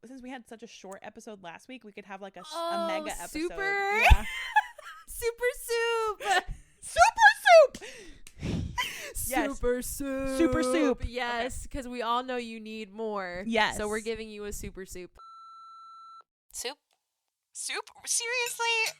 since we had such a short episode last week, we could have like a mega episode. Super. Yeah. Super soup. Super soup. Yes. Super soup. Super soup. Yes, because we all know you need more. Yes. So we're giving you a super soup. Soup? Soup? Seriously?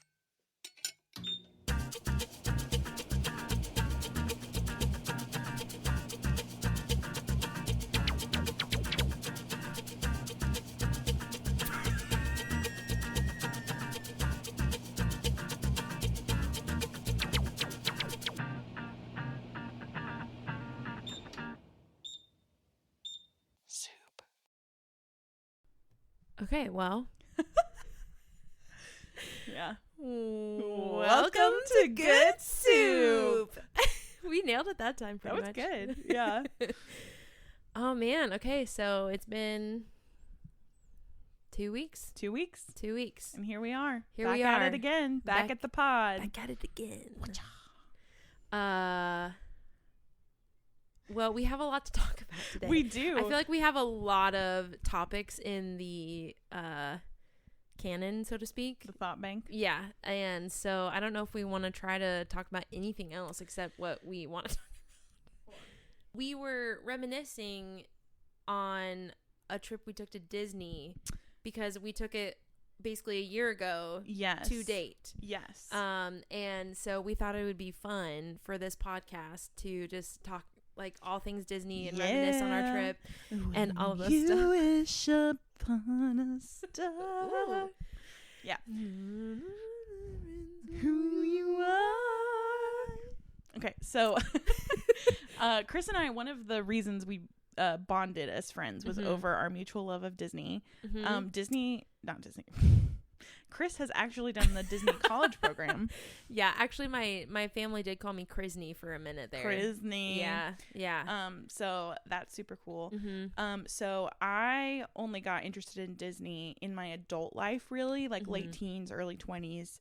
Soup. Okay, well. Yeah. Welcome to Good Soup. We nailed it that time pretty much. That was good. Yeah. Oh, man. Okay, so it's been 2 weeks. 2 weeks. 2 weeks. And here we are. Here back we at are. it again. Back at the pod. Back at it again. Well, we have a lot to talk about today. We do. I feel like we have a lot of topics in the canon, so to speak. The thought bank. Yeah, and so I don't know if we want to try to talk about anything else except what we want to talk about. We were reminiscing on a trip we took to Disney because we took it basically a year ago. Yes. To date. Yes. And so we thought it would be fun for this podcast to just talk like all things Disney and reminisce on our trip and all of this you stuff. Wish upon a star. Ooh. Yeah. Who you are. Okay, so Chris and I, one of the reasons we bonded as friends was over our mutual love of Disney. Not Disney. Chris has actually done the Disney college program. Yeah, actually my family did call me Crisney for a minute there. Crisney. Yeah. So that's super cool. Mm-hmm. So I only got interested in Disney in my adult life, really, like Mm-hmm. late teens, early 20s.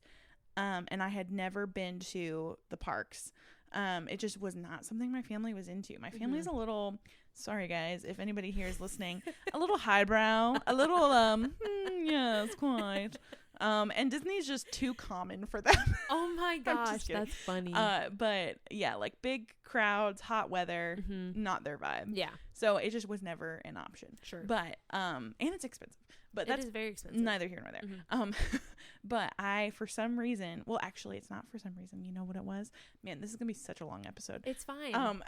And I had never been to the parks. It just was not something my family was into. My family's a little, sorry guys, if anybody here is listening, a little highbrow, a little, yes, quite. And Disney's just too common for them. Oh my gosh, kidding. that's funny. But yeah, like big crowds, hot weather, not their vibe. Yeah, So it just was never an option. sure. But and it's expensive. But It that's is very expensive. neither here nor there. But I, for some reason, well, actually, it's not for some reason. You know what it was? Man, this is gonna be such a long episode. It's fine. I'm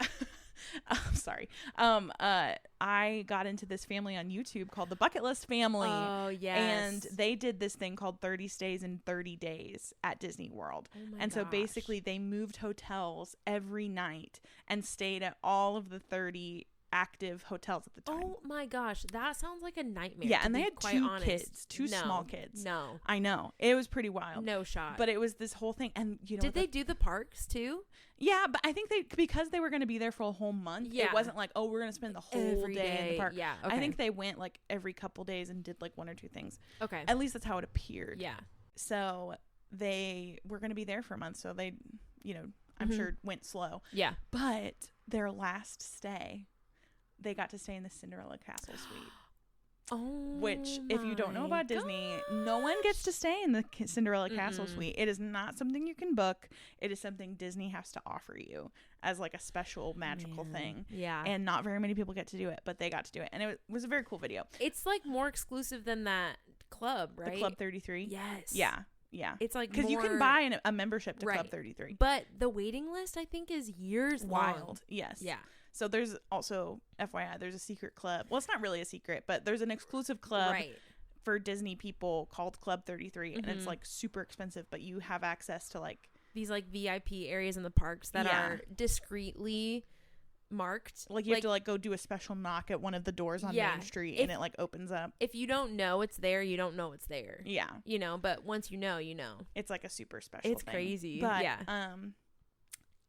sorry. I got into this family on YouTube called the Bucket List Family. Oh, yes. And they did this thing called 30 Stays in 30 Days at Disney World. Oh my and so gosh. basically they moved hotels every night and stayed at all of the 30 active hotels at the time. Oh my gosh, that sounds like a nightmare. Yeah, to and they be had quite two honest. kids, two No, small kids. No, I know. It was pretty wild. no shot. But it was this whole thing. And you know, did they do the parks too? Yeah, but I think because they were going to be there for a whole month, Yeah. it wasn't like, oh, we're going to spend the whole Every day in the day. park. Yeah, I okay. think they went like every couple days and did like one or two things. Okay. At least that's how it appeared. Yeah. So they were going to be there for a month. So they, you know, I'm sure went slow. Yeah. But their last stay, they got to stay in the Cinderella Castle suite. Oh, Which, if you don't know my about Disney, no one gets to stay in the Cinderella Castle suite. It is not something you can book. It is something Disney has to offer you as like a special magical thing. Yeah. And not very many people get to do it, but they got to do it. And it was a very cool video. It's like more exclusive than that club, right? The Club 33. Yes. Yeah. Yeah. It's like Because you can more- buy a membership to Club Right. 33. But the waiting list, I think, is years long. Wild. Yes. Yeah. So there's also, FYI, there's a secret club. Well, it's not really a secret, but there's an exclusive club Right. for Disney people called Club 33. And it's like super expensive, but you have access to like, These like VIP areas in the parks that Yeah. are discreetly marked. like you have to like go do a special knock at one of the doors on Yeah. Main Street If- and it like opens up. If you don't know it's there, you don't know it's there. Yeah. You know, but once you know, you know. It's like a super special It's thing. crazy. But, Yeah.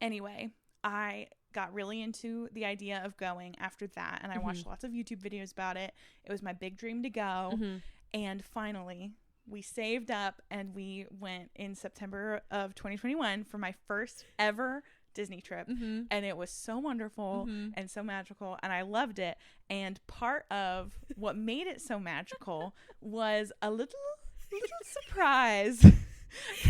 anyway, I got really into the idea of going after that, and I watched lots of YouTube videos about it. It was my big dream to go, and finally we saved up and we went in September of 2021 for my first ever Disney trip, Mm-hmm. and it was so wonderful Mm-hmm. and so magical, and I loved it. And part of what made it so magical was a little surprise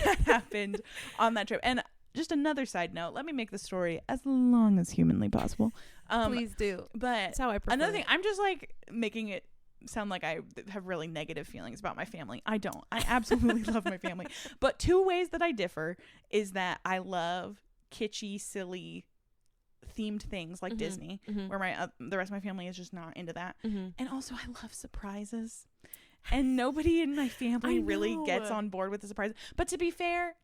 that happened on that trip. And just another side note, let me make the story as long as humanly possible. Please do. But That's how I prefer another it. thing, I'm just like making it sound like I have really negative feelings about my family. I don't. I absolutely love my family. But two ways that I differ is that I love kitschy, silly themed things like Mhm. Disney, Mhm. where my the rest of my family is just not into that. Mm-hmm. And also I love surprises. And nobody in my family I really know. gets on board with the surprise. But to be fair,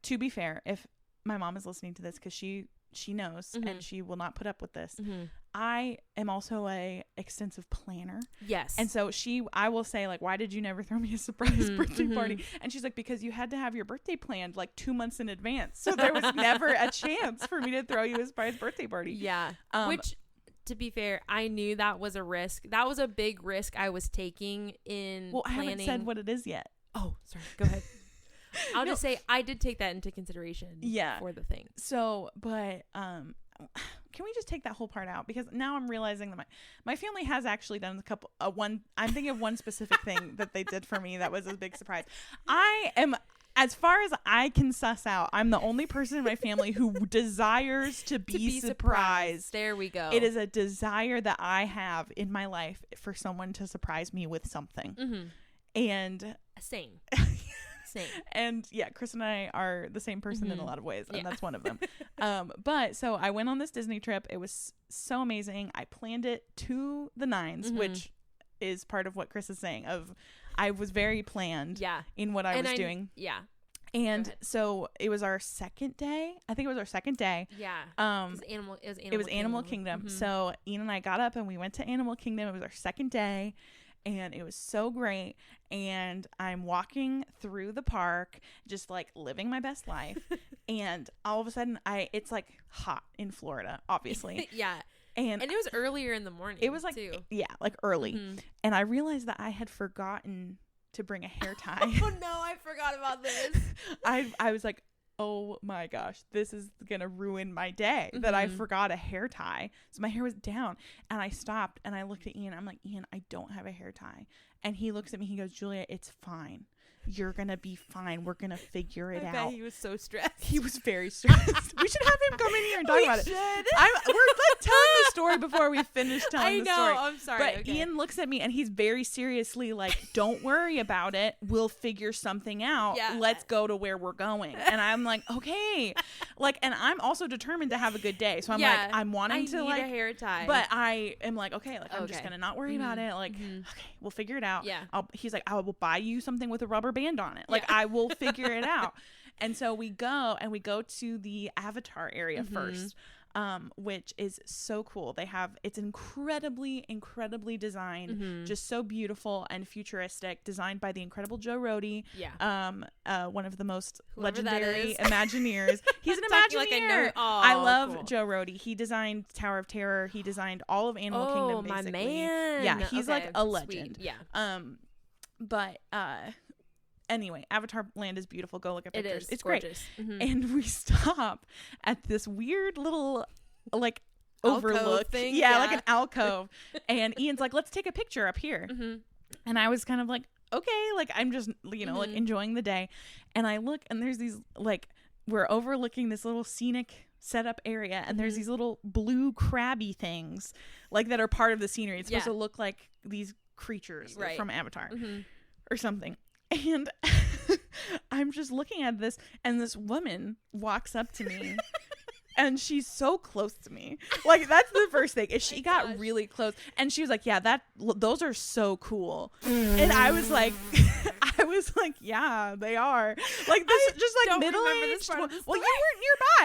if my mom is listening to this, because she knows Mhm. and she will not put up with this, Mm-hmm. I am also a extensive planner. Yes. And so I will say, like, why did you never throw me a surprise Mhm, birthday mhm. party? And she's like, because you had to have your birthday planned like 2 months in advance. So there was never a chance for me to throw you a surprise birthday party. yeah. Um, Which, to be fair, I knew that was a risk. That was a big risk I was taking in well, I planning. haven't said what it is yet. Oh, sorry. Go ahead. I'll No. just say I did take that into consideration. Yeah. For the thing. So, but can we just take that whole part out? Because now I'm realizing that my family has actually done I'm thinking of one specific thing that they did for me that was a big surprise. I am, as far as I can suss out, I'm the only person in my family who desires to be surprised. There we go. It is a desire that I have in my life for someone to surprise me with something. Mm-hmm. And Same. Same. and yeah, Chris and I are the same person in a Mhm. lot of ways, and Yeah. that's one of them. But so I went on this Disney trip. It was so amazing. I planned it to the nines, Mhm. which is part of what Chris is saying. I was very planned Yeah. in what I was doing. Yeah. And ahead. so it was our second day. I think it was our second day. Yeah. It was Animal Kingdom. Mhm. So Ian and I got up and we went to Animal Kingdom. It was our second day, and it was so great. And I'm walking through the park, just like living my best life. And all of a sudden, it's like hot in Florida, obviously. yeah. And And it was earlier in the morning. it was like, too. yeah, like early. Mhm. And I realized that I had forgotten to bring a hair tie. Oh no, I forgot about this. I was like, oh my gosh, this is gonna ruin my day that I Mhm. forgot a hair tie. So my hair was down, and I stopped and I looked at Ian. I'm like, Ian, I don't have a hair tie. And he looks at me, he goes, Julia, it's fine. You're gonna be fine. We're gonna figure it I bet out. he was so stressed. He was very stressed. We should have him come in here and talk We about it. should. We're like telling the story before we finish telling I the know. story. I'm sorry. But okay. Ian looks at me and he's very seriously like, don't worry about it. We'll figure something out. Yeah. Let's go to where we're going. And I'm like, okay. Like, and I'm also determined to have a good day. So I'm Yeah, like, I'm wanting I to need like, a hair tie. but I am like, okay, like I'm just Okay. going to not worry about Mhm. it. Like, Mhm. okay, we'll figure it out. Yeah. He's like, I will buy you something with a rubber band on it. Like, Yeah. I will figure it out. And so we go to the Avatar area Mhm. first. Which is so cool. It's incredibly designed, Mhm. just so beautiful and futuristic, designed by the incredible Joe Rohde, yeah. one of the most Whoever that legendary is. Imagineers. He's an I'm talking Imagineer. like I know- oh, I love cool. Joe Rohde. He designed Tower of Terror. He designed all of Animal Oh, Kingdom. my Basically, man. yeah, he's like Okay, a sweet. legend. Yeah. But anyway, Avatar Land is beautiful. Go look at It pictures. is. It's great. gorgeous. Mhm. And we stop at this weird little like Alcove overlook thing? yeah, like Yeah. an alcove. And Ian's like, let's take a picture up here. Mhm. And I was kind of like, okay, like I'm just like Mhm. enjoying the day. And I look, and there's these like, we're overlooking this little scenic setup area, and there's Mhm. these little blue crabby things like that are part of the scenery. It's supposed Yeah. to look like these creatures Right. from Avatar Mhm. or something. And I'm just looking at this, and this woman walks up to me. And she's so close to me. Like, that's the first thing. Is she got gosh. really close. And she was like, yeah, those are so cool. And I was like, yeah, they are. Like, this just like don't remember this middle-aged. part of the Well, you story. weren't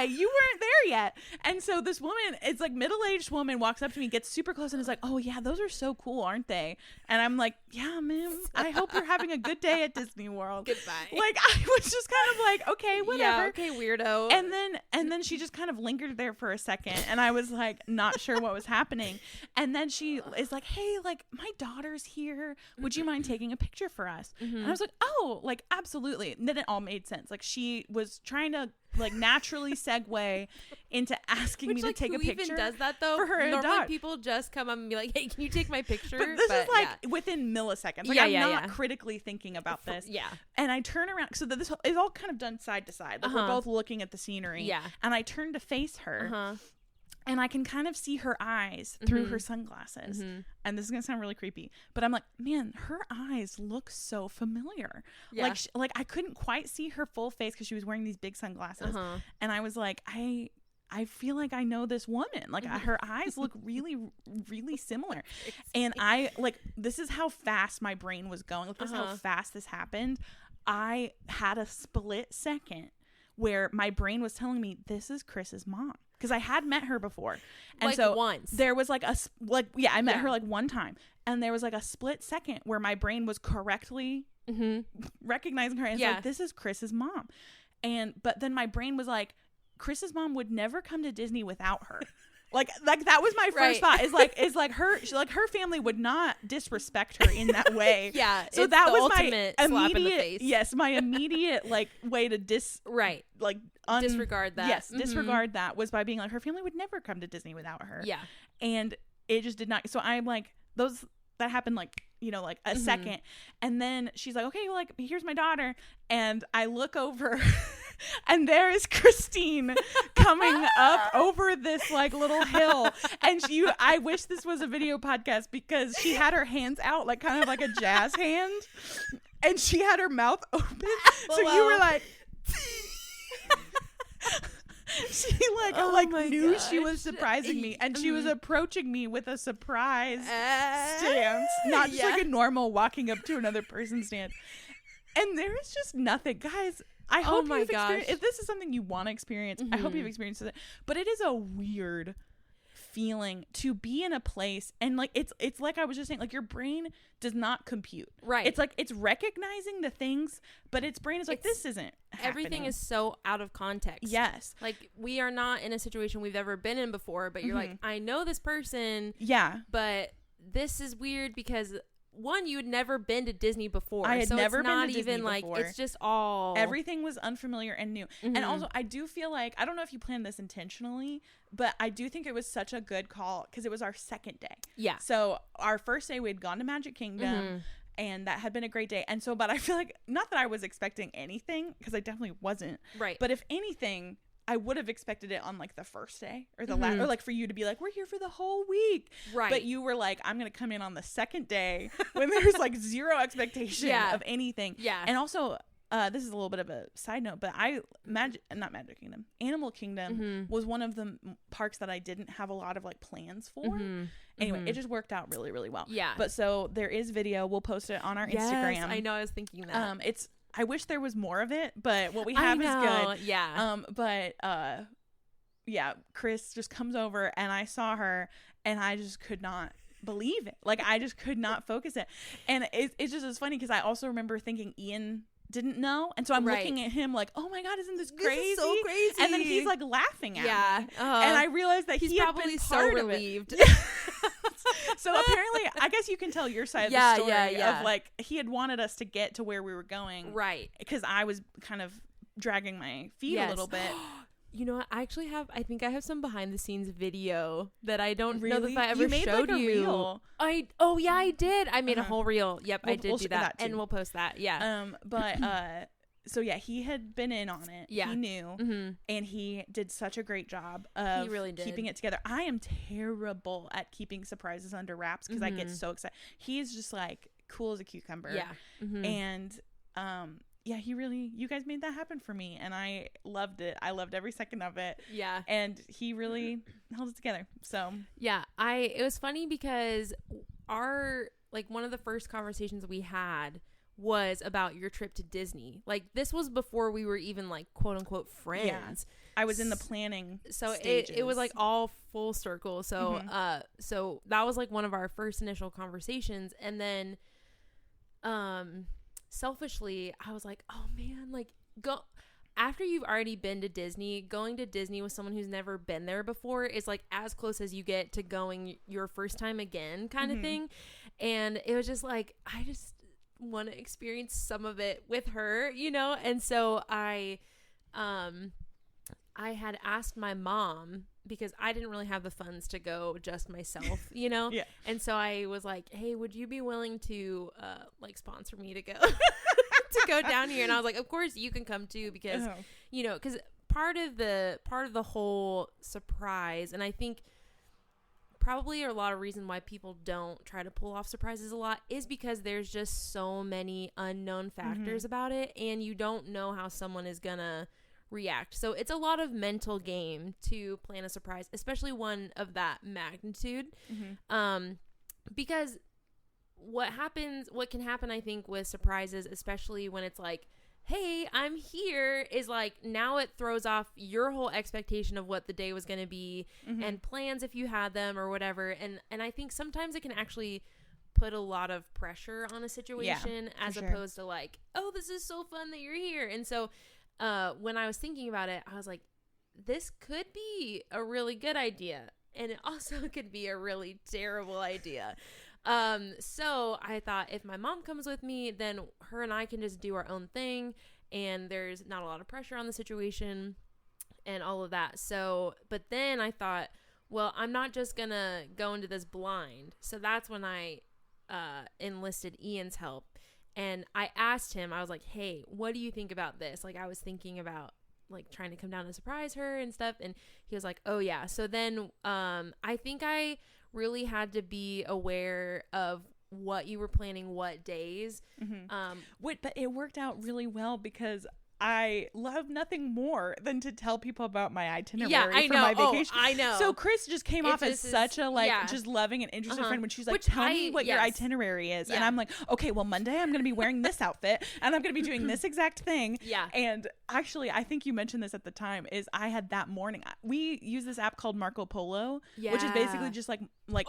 nearby. You weren't there yet. And so this woman, it's like middle-aged woman walks up to me, gets super close, and is like, oh yeah, those are so cool, aren't they? And I'm like, yeah, ma'am. I hope you're having a good day at Disney World. Goodbye. Like, I was just kind of like, okay, whatever. Yeah, okay, weirdo. And then she just kind of lingered there for a second, and I was like not sure what was happening. And then she is like, hey, like my daughter's here, would you mind taking a picture for us? And I was like, oh, like absolutely. And then it all made sense. Like she was trying to like naturally segue into asking me to like, take who a picture. even does that though? for her to Normally adopt. people just come up and be like, hey, can you take my picture? But this is like yeah. within milliseconds. Like Yeah, I'm yeah, not yeah. critically thinking about this. Yeah. And I turn around, so that this is all kind of done side to side. Like we're Uh-huh. both looking at the scenery. Yeah. And I turn to face her, Uh-huh. and I can kind of see her eyes through her sunglasses. Mhm. And this is gonna sound really creepy, but I'm like, man, her eyes look so familiar. Yeah. Like I couldn't quite see her full face because she was wearing these big sunglasses, Uh-huh. and I was like, I feel like I know this woman. Like her eyes look really, really similar. And I like, this is how fast my brain was going. Like, this is how fast this happened. I had a split second where my brain was telling me this is Chris's mom, because I had met her before. And Like, so once. there was like I met Yeah. her like one time, and there was like a split second where my brain was correctly recognizing her, and it's Yeah. like, this is Chris's mom. But then my brain was like, Chris's mom would never come to Disney without her. Like that was my first Right. thought. Is like her family would not disrespect her in that way. Yeah, So it's that the was my ultimate slap in the immediate face. yes, my immediate like way to Right. Disregard that. Yes, Mhm. disregard that was by being like, her family would never come to Disney without her. Yeah. And it just did not. So I'm like, that happened like, like a second. And then she's like, okay, like, here's my daughter. And I look over and there is Christine coming up over this like little hill. And I wish this was a video podcast, because she had her hands out, like kind of like a jazz hand. And she had her mouth open. So you were like, she my knew she gosh. was surprising me, and she was approaching me with a surprise stance, not just like a normal walking up to another person stance. And there is just nothing, guys. I hope my you've experienced. gosh. If this is something you want to experience, I hope you've experienced it. But it is a weird feeling to be in a place, and like it's like I was just saying, like your brain does not compute. Right. It's like it's recognizing the things, but its brain is like, this isn't Everything happening. is so out of context. Yes. Like, we are not in a situation we've ever been in before, but you're like, I know this person, Yeah. but this is weird because, one, you had never been to Disney before. I had so never it's been to not Disney even like, before. it's just all Everything was unfamiliar and new. And also, I do feel like, I don't know if you planned this intentionally, but I do think it was such a good call because it was our second day. Yeah. So our first day, we had gone to Magic Kingdom, and that had been a great day. And so, but I feel like, not that I was expecting anything, because I definitely wasn't. Right. But if anything, I would have expected it on like the first day or the last, or like for you to be like, we're here for the whole week. Right. But you were like, I'm going to come in on the second day when there's like zero expectation Yeah. of anything. Yeah. And also, this is a little bit of a side note, but Animal Kingdom was one of the parks that I didn't have a lot of like plans for. Anyway, it just worked out really, really well. Yeah. But so there is video. We'll post it on our Yes, Instagram. I know. I was thinking that. I wish there was more of it, but what we have is good. Yeah. Yeah, Chris just comes over, and I saw her, and I just could not believe it. Like, I just could not focus it. And it's just as funny because I also remember thinking Ian didn't know, and so I'm looking at him like, oh my god, isn't this crazy? This is so crazy. And then he's like laughing at me. And Uh-huh. I realized that He's he had probably been so part of it. relieved. So apparently, I guess you can tell your side of Yeah, the story yeah. of like, he had wanted us to get to where we were going, Right. because I was kind of dragging my feet a little bit. You know what? I think I have some behind the scenes video that I don't know Really? if I ever You made, showed like, a you. reel. Yeah, I did. I made a whole reel. Yep, I We'll did do share that, that and too. we'll post that. Yeah. So yeah, he had been in on it. Yeah. He knew, and he did such a great job of really did. keeping it together. I am terrible at keeping surprises under wraps because I get so excited. He's just like cool as a cucumber. Yeah. And yeah, you guys made that happen for me, and I loved it. I loved every second of it. Yeah. And he really held it together. So Yeah, it was funny because one of the first conversations we had was about your trip to Disney. Like, this was before we were even like quote unquote friends. I was in the planning So stages. it was like all full circle. So so that was like one of our first initial conversations, and then selfishly I was like, oh man, like, go after you've already been to Disney, going to Disney with someone who's never been there before is like as close as you get to going your first time again kind of thing. And it was just like, I just want to experience some of it with her, you know? And so I I had asked my mom, because I didn't really have the funds to go just myself, you know? Yeah. And so I was like, hey, would you be willing to like sponsor me to go to go down here? And I was like, of course you can come too, because you know, because part of the whole surprise, and I think probably a lot of reason why people don't try to pull off surprises a lot, is because there's just so many unknown factors about it, and you don't know how someone is gonna react. So it's a lot of mental game to plan a surprise, especially one of that magnitude. Because what can happen, I think, with surprises, especially when it's like, hey, I'm here, is like, now it throws off your whole expectation of what the day was going to be and plans if you had them or whatever. And I think sometimes it can actually put a lot of pressure on a situation, as opposed to like, oh, this is so fun that you're here. And so when I was thinking about it, I was like, this could be a really good idea, and it also could be a really terrible idea. So I thought, if my mom comes with me, then her and I can just do our own thing, and there's not a lot of pressure on the situation and all of that. So, but then I thought, well, I'm not just gonna go into this blind. So that's when I enlisted Ian's help. And I asked him, I was like, hey, what do you think about this? Like, I was thinking about like trying to come down and surprise her and stuff. And he was like, oh yeah. So then I think I really had to be aware of what you were planning, what days. But it worked out really well, because I love nothing more than to tell people about my itinerary for my vacation. I know. So Chris just came off as such a just loving and interested friend when she's like, tell me what your itinerary is. And I'm like, okay, well, Monday I'm going to be wearing this outfit and I'm going to be doing this exact thing. Yeah. And actually, I think you mentioned this at the time, is I had that morning, we use this app called Marco Polo, which is basically just like voice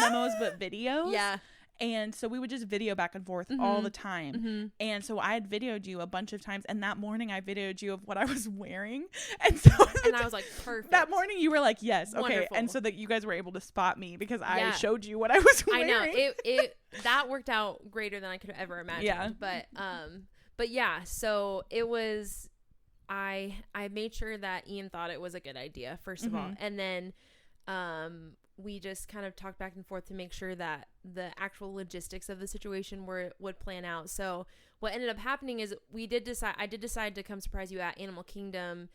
memos, but videos. Yeah. And so we would just video back and forth all the time. And so I had videoed you a bunch of times. And that morning I videoed you of what I was wearing. And so and I was like, perfect. That morning you were like, yes, okay. Wonderful. And so that you guys were able to spot me because I showed you what I was wearing. I know. It that worked out greater than I could have ever imagined. Yeah. But yeah, so it was, I made sure that Ian thought it was a good idea, first of all. And then we just kind of talked back and forth to make sure that the actual logistics of the situation would plan out. So what ended up happening is I did decide to come surprise you at Animal Kingdom,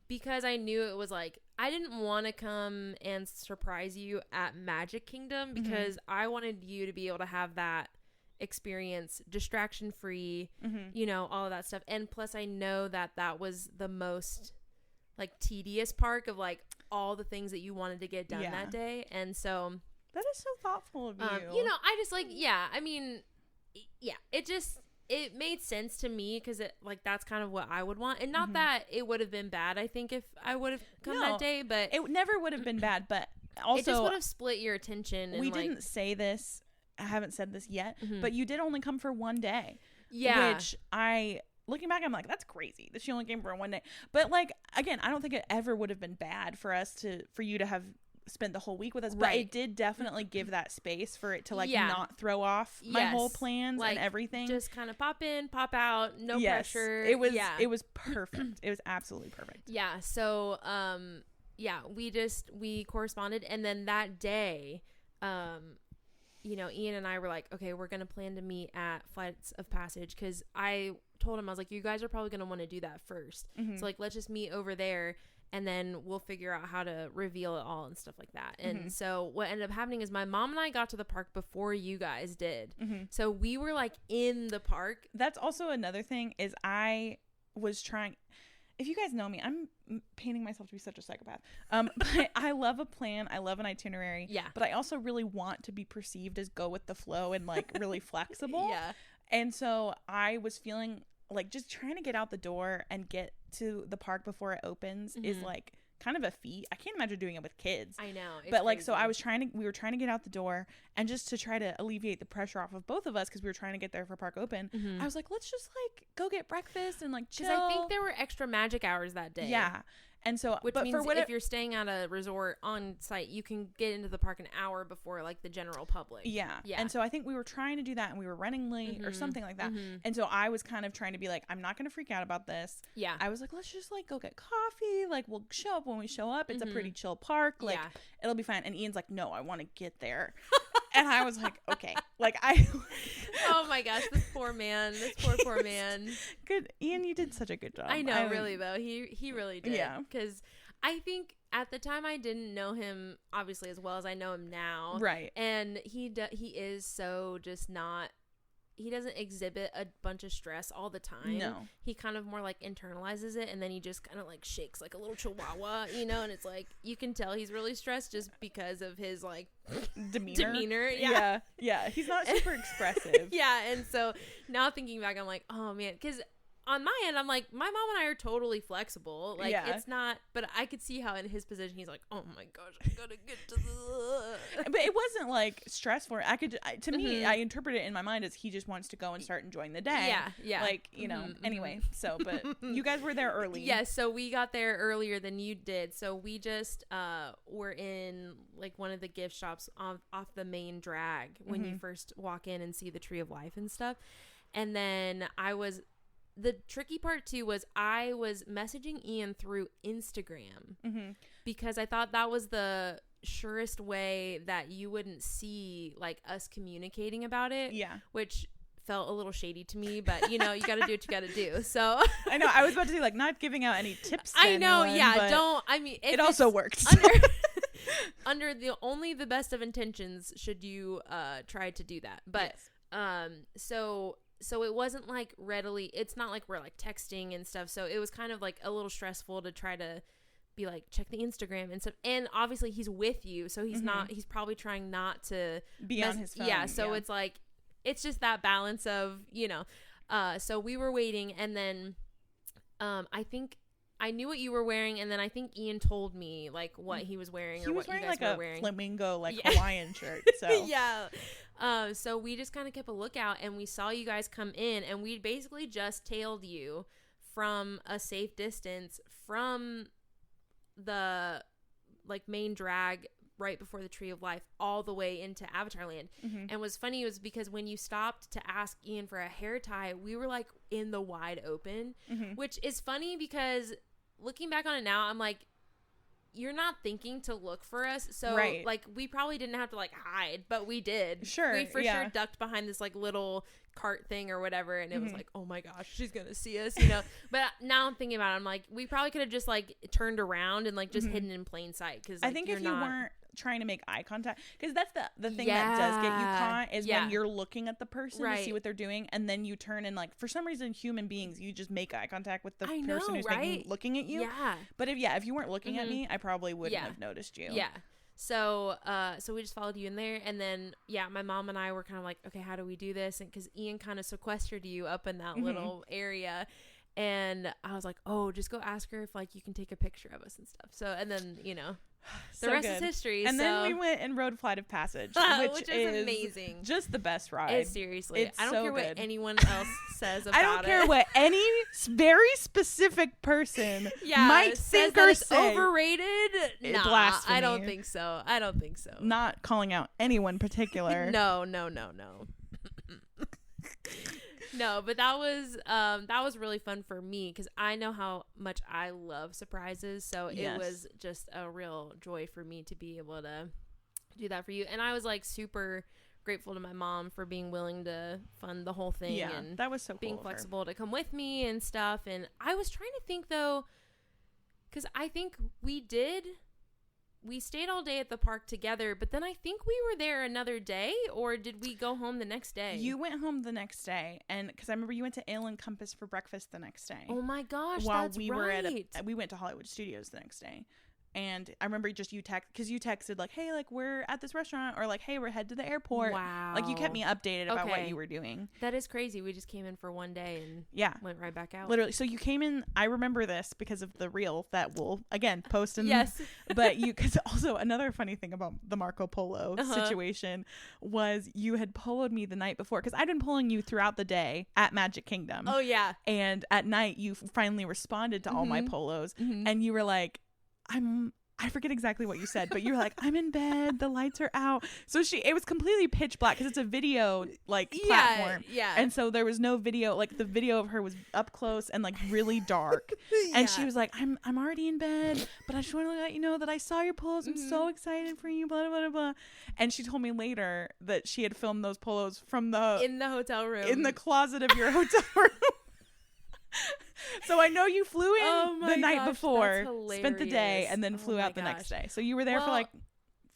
because I knew it was like, I didn't want to come and surprise you at Magic Kingdom, because I wanted you to be able to have that experience distraction free, you know, all of that stuff. And plus I know that was the most like tedious park of like all the things that you wanted to get done that day. And so that is so thoughtful of you. You know, I just like, I mean, it made sense to me, because it like, that's kind of what I would want. And not that it would have been bad, I think, if I would have come that day, but it never would have been bad. But also it just would have split your attention. And we didn't say this, I haven't said this yet, but you did only come for one day. Yeah. Which looking back, I'm like, that's crazy that she only came for one day. But like, again, I don't think it ever would have been bad for you to have spent the whole week with us. But it did definitely give that space for it to like not throw off my whole plans and everything. Just kind of pop in, pop out, no pressure. It was perfect. It was absolutely perfect. Yeah. So we corresponded, and then that day, you know, Ian and I were like, okay, we're going to plan to meet at Flights of Passage, because I told him, I was like, you guys are probably going to want to do that first. So like, let's just meet over there, and then we'll figure out how to reveal it all and stuff like that. And so what ended up happening is my mom and I got to the park before you guys did. So we were like in the park. That's also another thing, is I was trying, if you guys know me, I'm painting myself to be such a psychopath. But I love a plan. I love an itinerary. Yeah. But I also really want to be perceived as go with the flow and like really flexible. Yeah. And so I was feeling like just trying to get out the door and get to the park before it opens is like kind of a feat. I can't imagine doing it with kids. I know. But like, so we were trying to get out the door, and just to try to alleviate the pressure off of both of us, because we were trying to get there for park open. I was like, let's just like go get breakfast and like chill. Because I think there were extra magic hours that day. Yeah. And so, Which but means for whatever, if you're staying at a resort on site, you can get into the park an hour before like the general public. yeah. And so I think we were trying to do that and we were running late or something like that. And so I was kind of trying to be like, I'm not going to freak out about this. Yeah. I was like, let's just like go get coffee. Like we'll show up when we show up. It's a pretty chill park. Like it'll be fine. And Ian's like, no, I want to get there. And I was like, okay. Like Oh my gosh, this poor man. This poor man. Good. Ian, you did such a good job. I know, really though. He really did. Yeah. Because I think at the time I didn't know him obviously as well as I know him now. Right. And he is so just not. He doesn't exhibit a bunch of stress all the time. No. He kind of more like internalizes it, and then he just kind of like shakes like a little chihuahua, you know, and it's like you can tell he's really stressed just because of his like demeanor. Yeah. Yeah. He's not super expressive. Yeah. And so now thinking back, I'm like, oh man, because on my end, I'm like, my mom and I are totally flexible. Like, it's not, but I could see how in his position, he's like, oh my gosh, I gotta get to the. But it wasn't like stressful. To me, I interpret it in my mind as he just wants to go and start enjoying the day. Yeah, yeah. Like, you know, anyway. So, but you guys were there early. Yes, so we got there earlier than you did. So we just were in like one of the gift shops off the main drag when you first walk in and see the Tree of Life and stuff. And then the tricky part too was I was messaging Ian through Instagram because I thought that was the surest way that you wouldn't see like us communicating about it. Yeah. Which felt a little shady to me, but you know, you got to do what you got to do. So I know I was about to say like not giving out any tips. To I know. anyone, yeah. Don't. I mean, it also worked. Under the best of intentions should you try to do that. But So it wasn't like readily, it's not like we're like texting and stuff. So it was kind of like a little stressful to try to be like, check the Instagram and stuff. And obviously he's with you. So he's he's probably trying not to be on his phone. Yeah. So it's like, it's just that balance of, you know, so we were waiting and then I think I knew what you were wearing, and then I think Ian told me like what he was wearing or what you guys were wearing. Flamingo like Hawaiian shirt. So yeah. So we just kind of kept a lookout, and we saw you guys come in, and we basically just tailed you from a safe distance from the like main drag right before the Tree of Life all the way into Avatar Land. And what's funny was because when you stopped to ask Ian for a hair tie, we were like in the wide open, which is funny because looking back on it now, I'm like, you're not thinking to look for us. So like we probably didn't have to like hide, but we did. Sure. We for sure ducked behind this like little cart thing or whatever. And it was like, oh my gosh, she's going to see us, you know? But now I'm thinking about it. I'm like, we probably could have just like turned around and like just hidden in plain sight. Cause like, I think if you weren't trying to make eye contact, because that's the thing that does get you caught is when you're looking at the person to see what they're doing, and then you turn and like for some reason human beings you just make eye contact with the person who's looking at you. But if you weren't looking at me, I probably wouldn't have noticed you. So we just followed you in there, and then my mom and I were kind of like, okay, how do we do this? And because Ian kind of sequestered you up in that little area. And I was like, oh, just go ask her if like you can take a picture of us and stuff. So, and then, you know, the rest is history. And then we went and rode Flight of Passage, which is amazing. Just the best ride. Seriously. I don't care what anyone else says about it. I don't care what any very specific person might think or say. Overrated? Nah, blasphemy. I don't think so. Not calling out anyone particular. No. No, but that was really fun for me because I know how much I love surprises. So it was just a real joy for me to be able to do that for you. And I was like super grateful to my mom for being willing to fund the whole thing. Yeah, and that was so cool. Being flexible to come with me and stuff. And I was trying to think though, because I think we stayed all day at the park together, but then I think we were there another day, or did we go home the next day? You went home the next day, and because I remember you went to Ale and Compass for breakfast the next day. Oh my gosh, while that's we right. we went to Hollywood Studios the next day. And I remember you texted like, hey, like we're at this restaurant, or like, hey, we're headed to the airport. Wow. Like you kept me updated about what you were doing. That is crazy. We just came in for one day and went right back out. Literally. So you came in, I remember this because of the reel that we'll again post in. Yes. But because also another funny thing about the Marco Polo situation was you had poloed me the night before, because I'd been pulling you throughout the day at Magic Kingdom. Oh yeah. And at night you finally responded to all my polos, and you were like, I forget exactly what you said, but you were like, I'm in bed, the lights are out. So it was completely pitch black because it's a video like platform. Yeah. And so there was no video, like the video of her was up close and like really dark. And she was like, I'm already in bed, but I just want to let you know that I saw your polos. I'm so excited for you, blah, blah, blah, blah. And she told me later that she had filmed those polos from in the hotel room. In the closet of your hotel room. So I know you flew in the night before, spent the day, and then flew out the next day. So you were there for like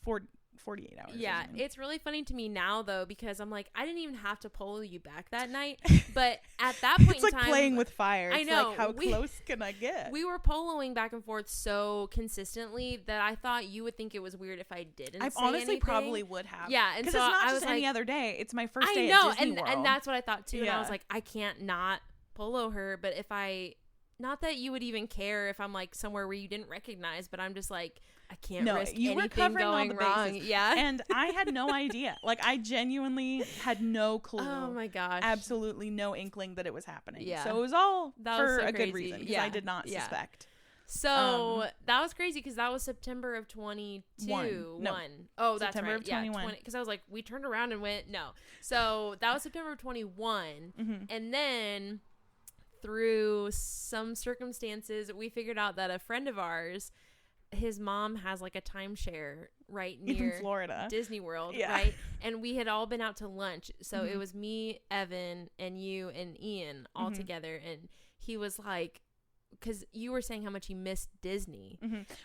48 hours. Yeah, it's really funny to me now though, because I'm like, I didn't even have to polo you back that night. But at that point it's in like time, playing with fire. I It's know. Like, how close can I get? We were poloing back and forth so consistently that I thought you would think it was weird if I didn't. I honestly anything. probably would have. Yeah, and because so it's not I just was any like, other day. It's my first I day know, at Disney World. and that's what I thought too. And I Yeah. was like, I can't not polo her. But if I, not that you would even care if I'm like somewhere where you didn't recognize, but I'm just like, I can't risk you were anything covering going all the wrong. bases. Yeah, and I had no idea. Like I genuinely had no clue. Oh my gosh, absolutely no inkling that it was happening. Yeah, so it was all that for was so a crazy. good reason, because I did not suspect. So that was crazy because that was September of 22. Oh, that's September right. of 21. Because I was like, we turned around and went, no. So that was September of 21. And then through some circumstances, we figured out that a friend of ours, his mom has like a timeshare right near in Florida, Disney World, right? And we had all been out to lunch. So it was me, Evan, and you and Ian all together. And he was like, because you were saying how much you missed Disney.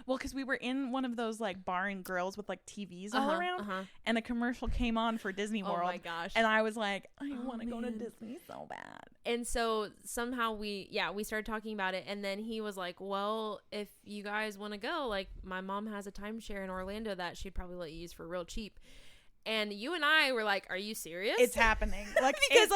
Well, because we were in one of those like bar and grills with like TVs all around, and a commercial came on for Disney World. Oh my gosh! And I was like, I want to go to Disney so bad. And so somehow we started talking about it, and then he was like, well, if you guys want to go, like my mom has a timeshare in Orlando that she'd probably let you use for real cheap. And you and I were like, are you serious? It's happening. Like because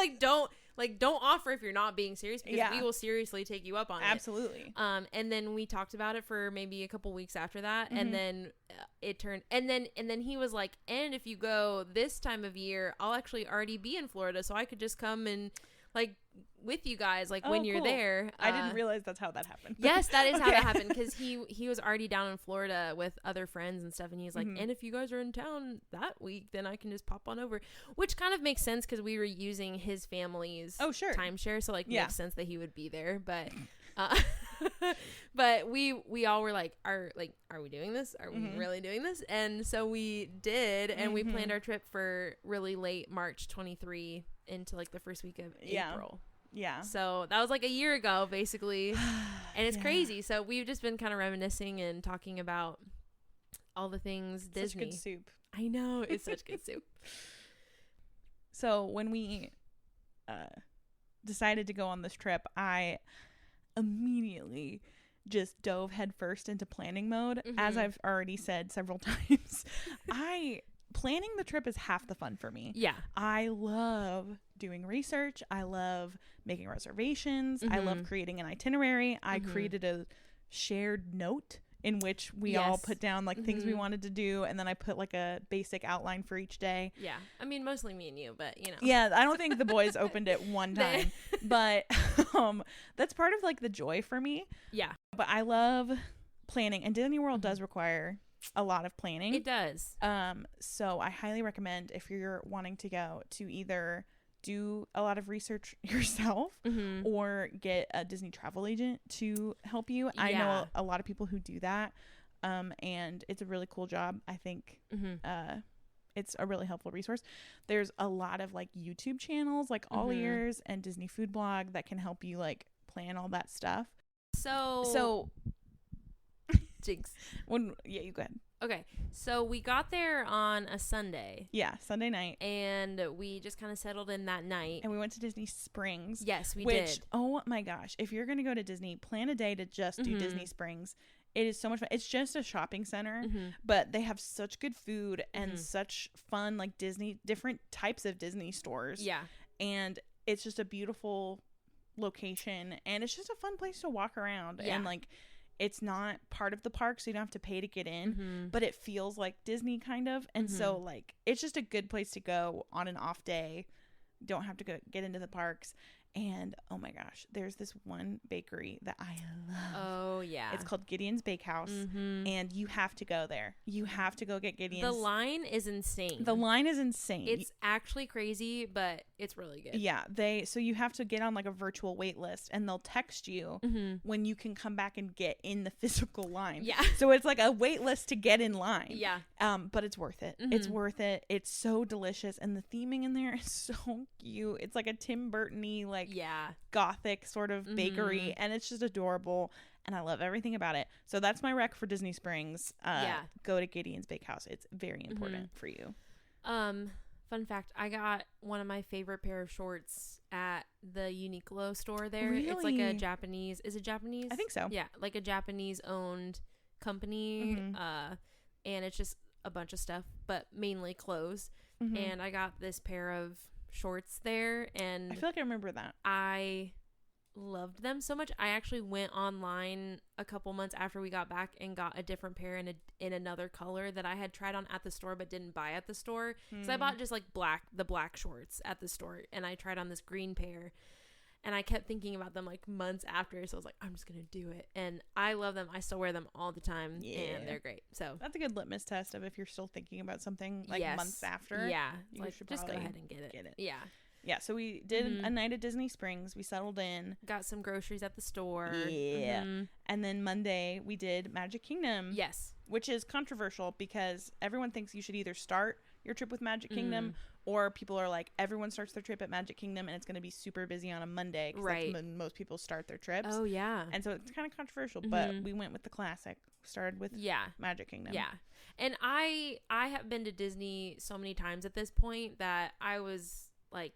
don't offer if you're not being serious, because we will seriously take you up on it. Absolutely. And then we talked about it for maybe a couple weeks after that, and then it turned, and then he was like, and if you go this time of year, I'll actually already be in Florida, so I could just come and like with you guys, like when you're there. I didn't realize that's how that happened. Yes, that is how that happened, because he was already down in Florida with other friends and stuff, and he's like, and if you guys are in town that week, then I can just pop on over, which kind of makes sense because we were using his family's timeshare, so like makes sense that he would be there. But but we all were like, are we doing this? Are we really doing this? And so we did, and we planned our trip for really late March 23 into like the first week of April. Yeah. So that was like a year ago, basically. And it's crazy. So we've just been kind of reminiscing and talking about all the things Disney. Such good soup. I know. It's such good soup. So when we decided to go on this trip, I immediately just dove headfirst into planning mode. As I've already said several times, planning the trip is half the fun for me. Yeah. I love doing research. I love making reservations. I love creating an itinerary. I created a shared note in which we all put down like things we wanted to do, and then I put like a basic outline for each day. Yeah. I mean, mostly me and you, but you know. Yeah, I don't think the boys opened it one time, but that's part of like the joy for me. Yeah. But I love planning, and Disney World does require a lot of planning. It does. So I highly recommend, if you're wanting to go, to either do a lot of research yourself or get a Disney travel agent to help you. I know a lot of people who do that, and it's a really cool job. I think it's a really helpful resource. There's a lot of like YouTube channels like All Ears and Disney Food Blog that can help you like plan all that stuff. So Jinx. You go ahead. Okay, so we got there on a Sunday. Yeah, Sunday night. And we just kind of settled in that night. And we went to Disney Springs. Yes, we did. did. Oh my gosh. If you're going to go to Disney, plan a day to just do Disney Springs. It is so much fun. It's just a shopping center, Mhm. but they have such good food and Mhm. such fun, like different types of Disney stores. Yeah. And it's just a beautiful location, and it's just a fun place to walk around. Yeah. And like, it's not part of the park, so you don't have to pay to get in, Mhm. but it feels like Disney kind of. And so like, it's just a good place to go on an off day. Don't have to get into the parks. And oh my gosh, there's this one bakery that I love. Oh yeah. It's called Gideon's Bakehouse, Mhm. and you have to go there. You have to go get Gideon's. The line is insane. The line is insane. It's actually crazy, but it's really good. Yeah, so you have to get on like a virtual wait list, and they'll text you Mhm. when you can come back and get in the physical line. Yeah. So it's like a wait list to get in line. Yeah. But it's worth it. It's Mhm. worth it. It's so delicious, and the theming in there is so cute. It's like a Tim Burton-y, like Yeah. gothic sort of bakery, Mhm. and it's just adorable, and I love everything about it. So that's my rec for Disney Springs. Yeah. Go to Gideon's Bakehouse. It's very important for you. Fun fact, I got one of my favorite pair of shorts at the Uniqlo store there. It's like a Really? Japanese, is it Japanese? I think so. Yeah, like a Japanese owned company. Mhm. And it's just a bunch of stuff, but mainly clothes. Mhm. And I got this pair of shorts there, and I feel like I remember that. I loved them so much. I actually went online a couple months after we got back and got a different pair in another color that I had tried on at the store but didn't buy at the store, because I bought just like the black shorts at the store, and I tried on this green pair, and I kept thinking about them like months after, so I was like, I'm just gonna do it. And I love them. I still wear them all the time. Yeah. And they're great. So That's a good litmus test of if you're still thinking about something like yes. months after. Yeah, you like should just go probably ahead and get it. get it. Yeah. Yeah, so we did Mhm. a night at Disney Springs. We settled in. Got some groceries at the store. Yeah. Mhm. And then Monday we did Magic Kingdom. Yes. Which is controversial because everyone thinks you should either start your trip with Magic Kingdom, Mm. or people are like, everyone starts their trip at Magic Kingdom and it's going to be super busy on a Monday. 'Cause Right. that's when most people start their trips. Oh yeah. And so it's kind of controversial, but Mhm. we went with the classic. Started with Yeah. Magic Kingdom. Yeah. And I have been to Disney so many times at this point that I was like,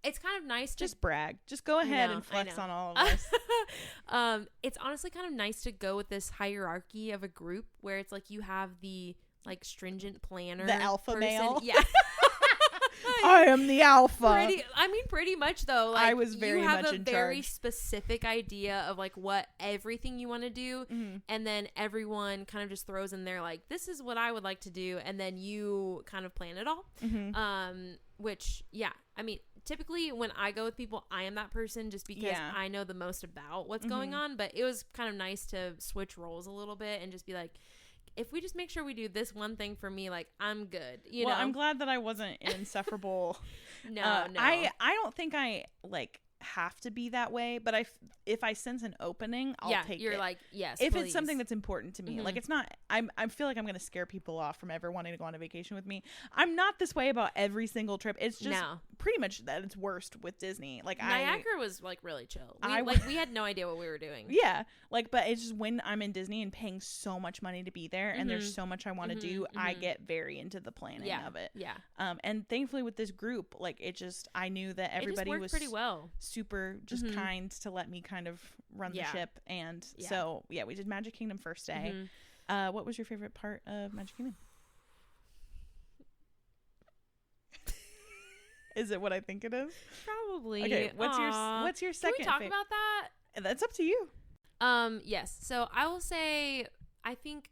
it's kind of nice to Just brag. Just go ahead know, and I flex know. on all of us. It's honestly kind of nice to go with this hierarchy of a group where it's like you have the like stringent planner, The alpha person. male. Yeah. I am the alpha. Pretty much though. Like, I was very you have much a in very charge. specific idea of like what everything you want to do, Mhm. and then everyone kind of just throws in there like, this is what I would like to do, and then you kind of plan it all. Mhm. Which yeah, I mean, typically when I go with people, I am that person just because Yeah. I know the most about what's going on. But it was kind of nice to switch roles a little bit and just be like, if we just make sure we do this one thing for me, like, I'm good. You Well, know, I'm glad that I wasn't an insufferable. no. I don't think I like have to be that way, but if I sense an opening, I'll take you're it. like, yes, If please. it's something that's important to me. Mhm. Like, it's not, I feel like I'm going to scare people off from ever wanting to go on a vacation with me. I'm not this way about every single trip. It's just No. pretty much that it's worst with Disney. Like, Niagara was like really chill. I We had no idea what we were doing. yeah, like, but it's just when I'm in Disney and paying so much money to be there, and there's Mhm. so much I want to Mhm, do, I mhm. get very into the planning Yeah. of it. Yeah. And thankfully with this group, like, it just, I knew that everybody it just worked was pretty well. super just Mhm. kind to let me kind of run Yeah. the ship. And Yeah. so yeah, we did Magic Kingdom first day. Mhm. What was your favorite part of Magic Kingdom? Is it what I think it is? Probably. Okay, what's Aw. your Can second we talk fa- about that? That's up to you. Yes. So I will say, I think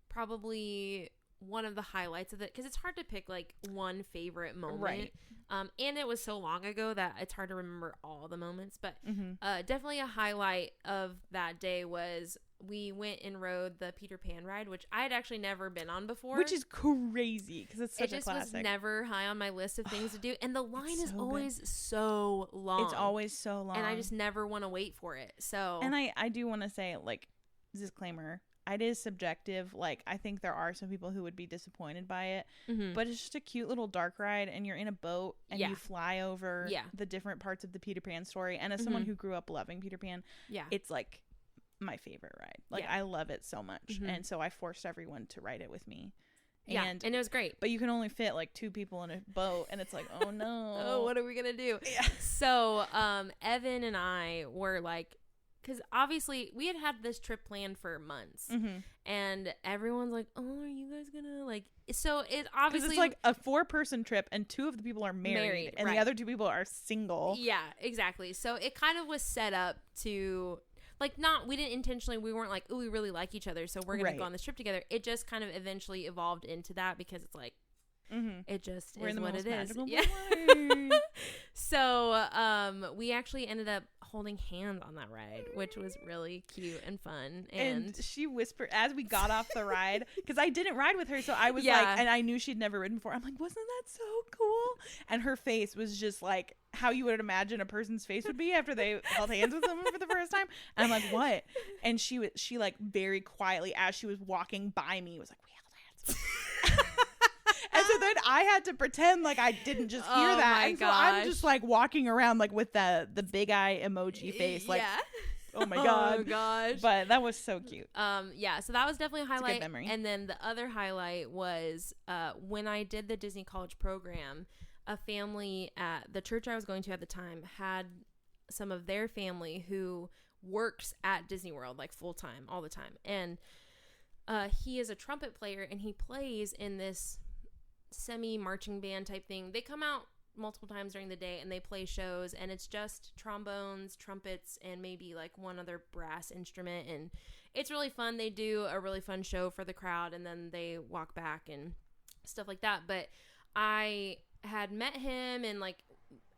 probably one of the highlights of it, because it's hard to pick like one favorite moment. Right. And it was so long ago that it's hard to remember all the moments, but Mm-hmm. definitely a highlight of that day was we went and rode the Peter Pan ride, which I had actually never been on before. Which is crazy because it's such it just a was classic. never high on my list of things to do, and the line is so good. always so long. It's always so long, and I just never want to wait for it. So and I do want to say, like, disclaimer, it is subjective. Like, I think there are some people who would be disappointed by it, Mhm. but it's just a cute little dark ride, and you're in a boat and Yeah. you fly over Yeah. the different parts of the Peter Pan story. And as someone Mhm. who grew up loving Peter Pan, yeah, it's like my favorite ride. Like, Yeah. I love it so much, Mhm. and so I forced everyone to ride it with me. yeah, And and it was great. but you can only fit like 2 people in a boat, and it's like, oh no, Oh, what are we gonna do? Yeah. So, Evan and I were like because obviously we had this trip planned for months, and everyone's like, "Oh, are you guys gonna like?" So it obviously it's like a 4-person trip, and 2 of the people are married and the other 2 people are single. Yeah, exactly. So it kind of was set up to like we didn't intentionally. We weren't like, "Oh, we really like each other, so we're gonna go on this trip together." It just kind of eventually evolved into that because it's like. It just is what it is. Yeah. So we actually ended up holding hands on that ride, which was really cute and fun. And she whispered as we got off the ride, because I didn't ride with her, so I was like, and I knew she'd never ridden before. I'm like, wasn't that so cool? And her face was just like how you would imagine a person's face would be after they held hands with someone for the first time. And I'm like, what? And she like very quietly, as she was walking by me, was like, we held hands. And so then I had to pretend like I didn't just hear that. And so I'm just like walking around like with the big eye emoji face. Like, oh my God. Oh gosh. But that was so cute. Yeah, so that was definitely a highlight. It's a good memory. And then the other highlight was when I did the Disney College program, a family at the church I was going to at the time had some of their family who works at Disney World like full time all the time. And he is a trumpet player, and he plays in this semi-marching band type thing. They come out multiple times during the day and they play shows, and it's just trombones, trumpets, and maybe like one other brass instrument, and it's really fun. They do a really fun show for the crowd, and then they walk back and stuff like that. But I had met him, and like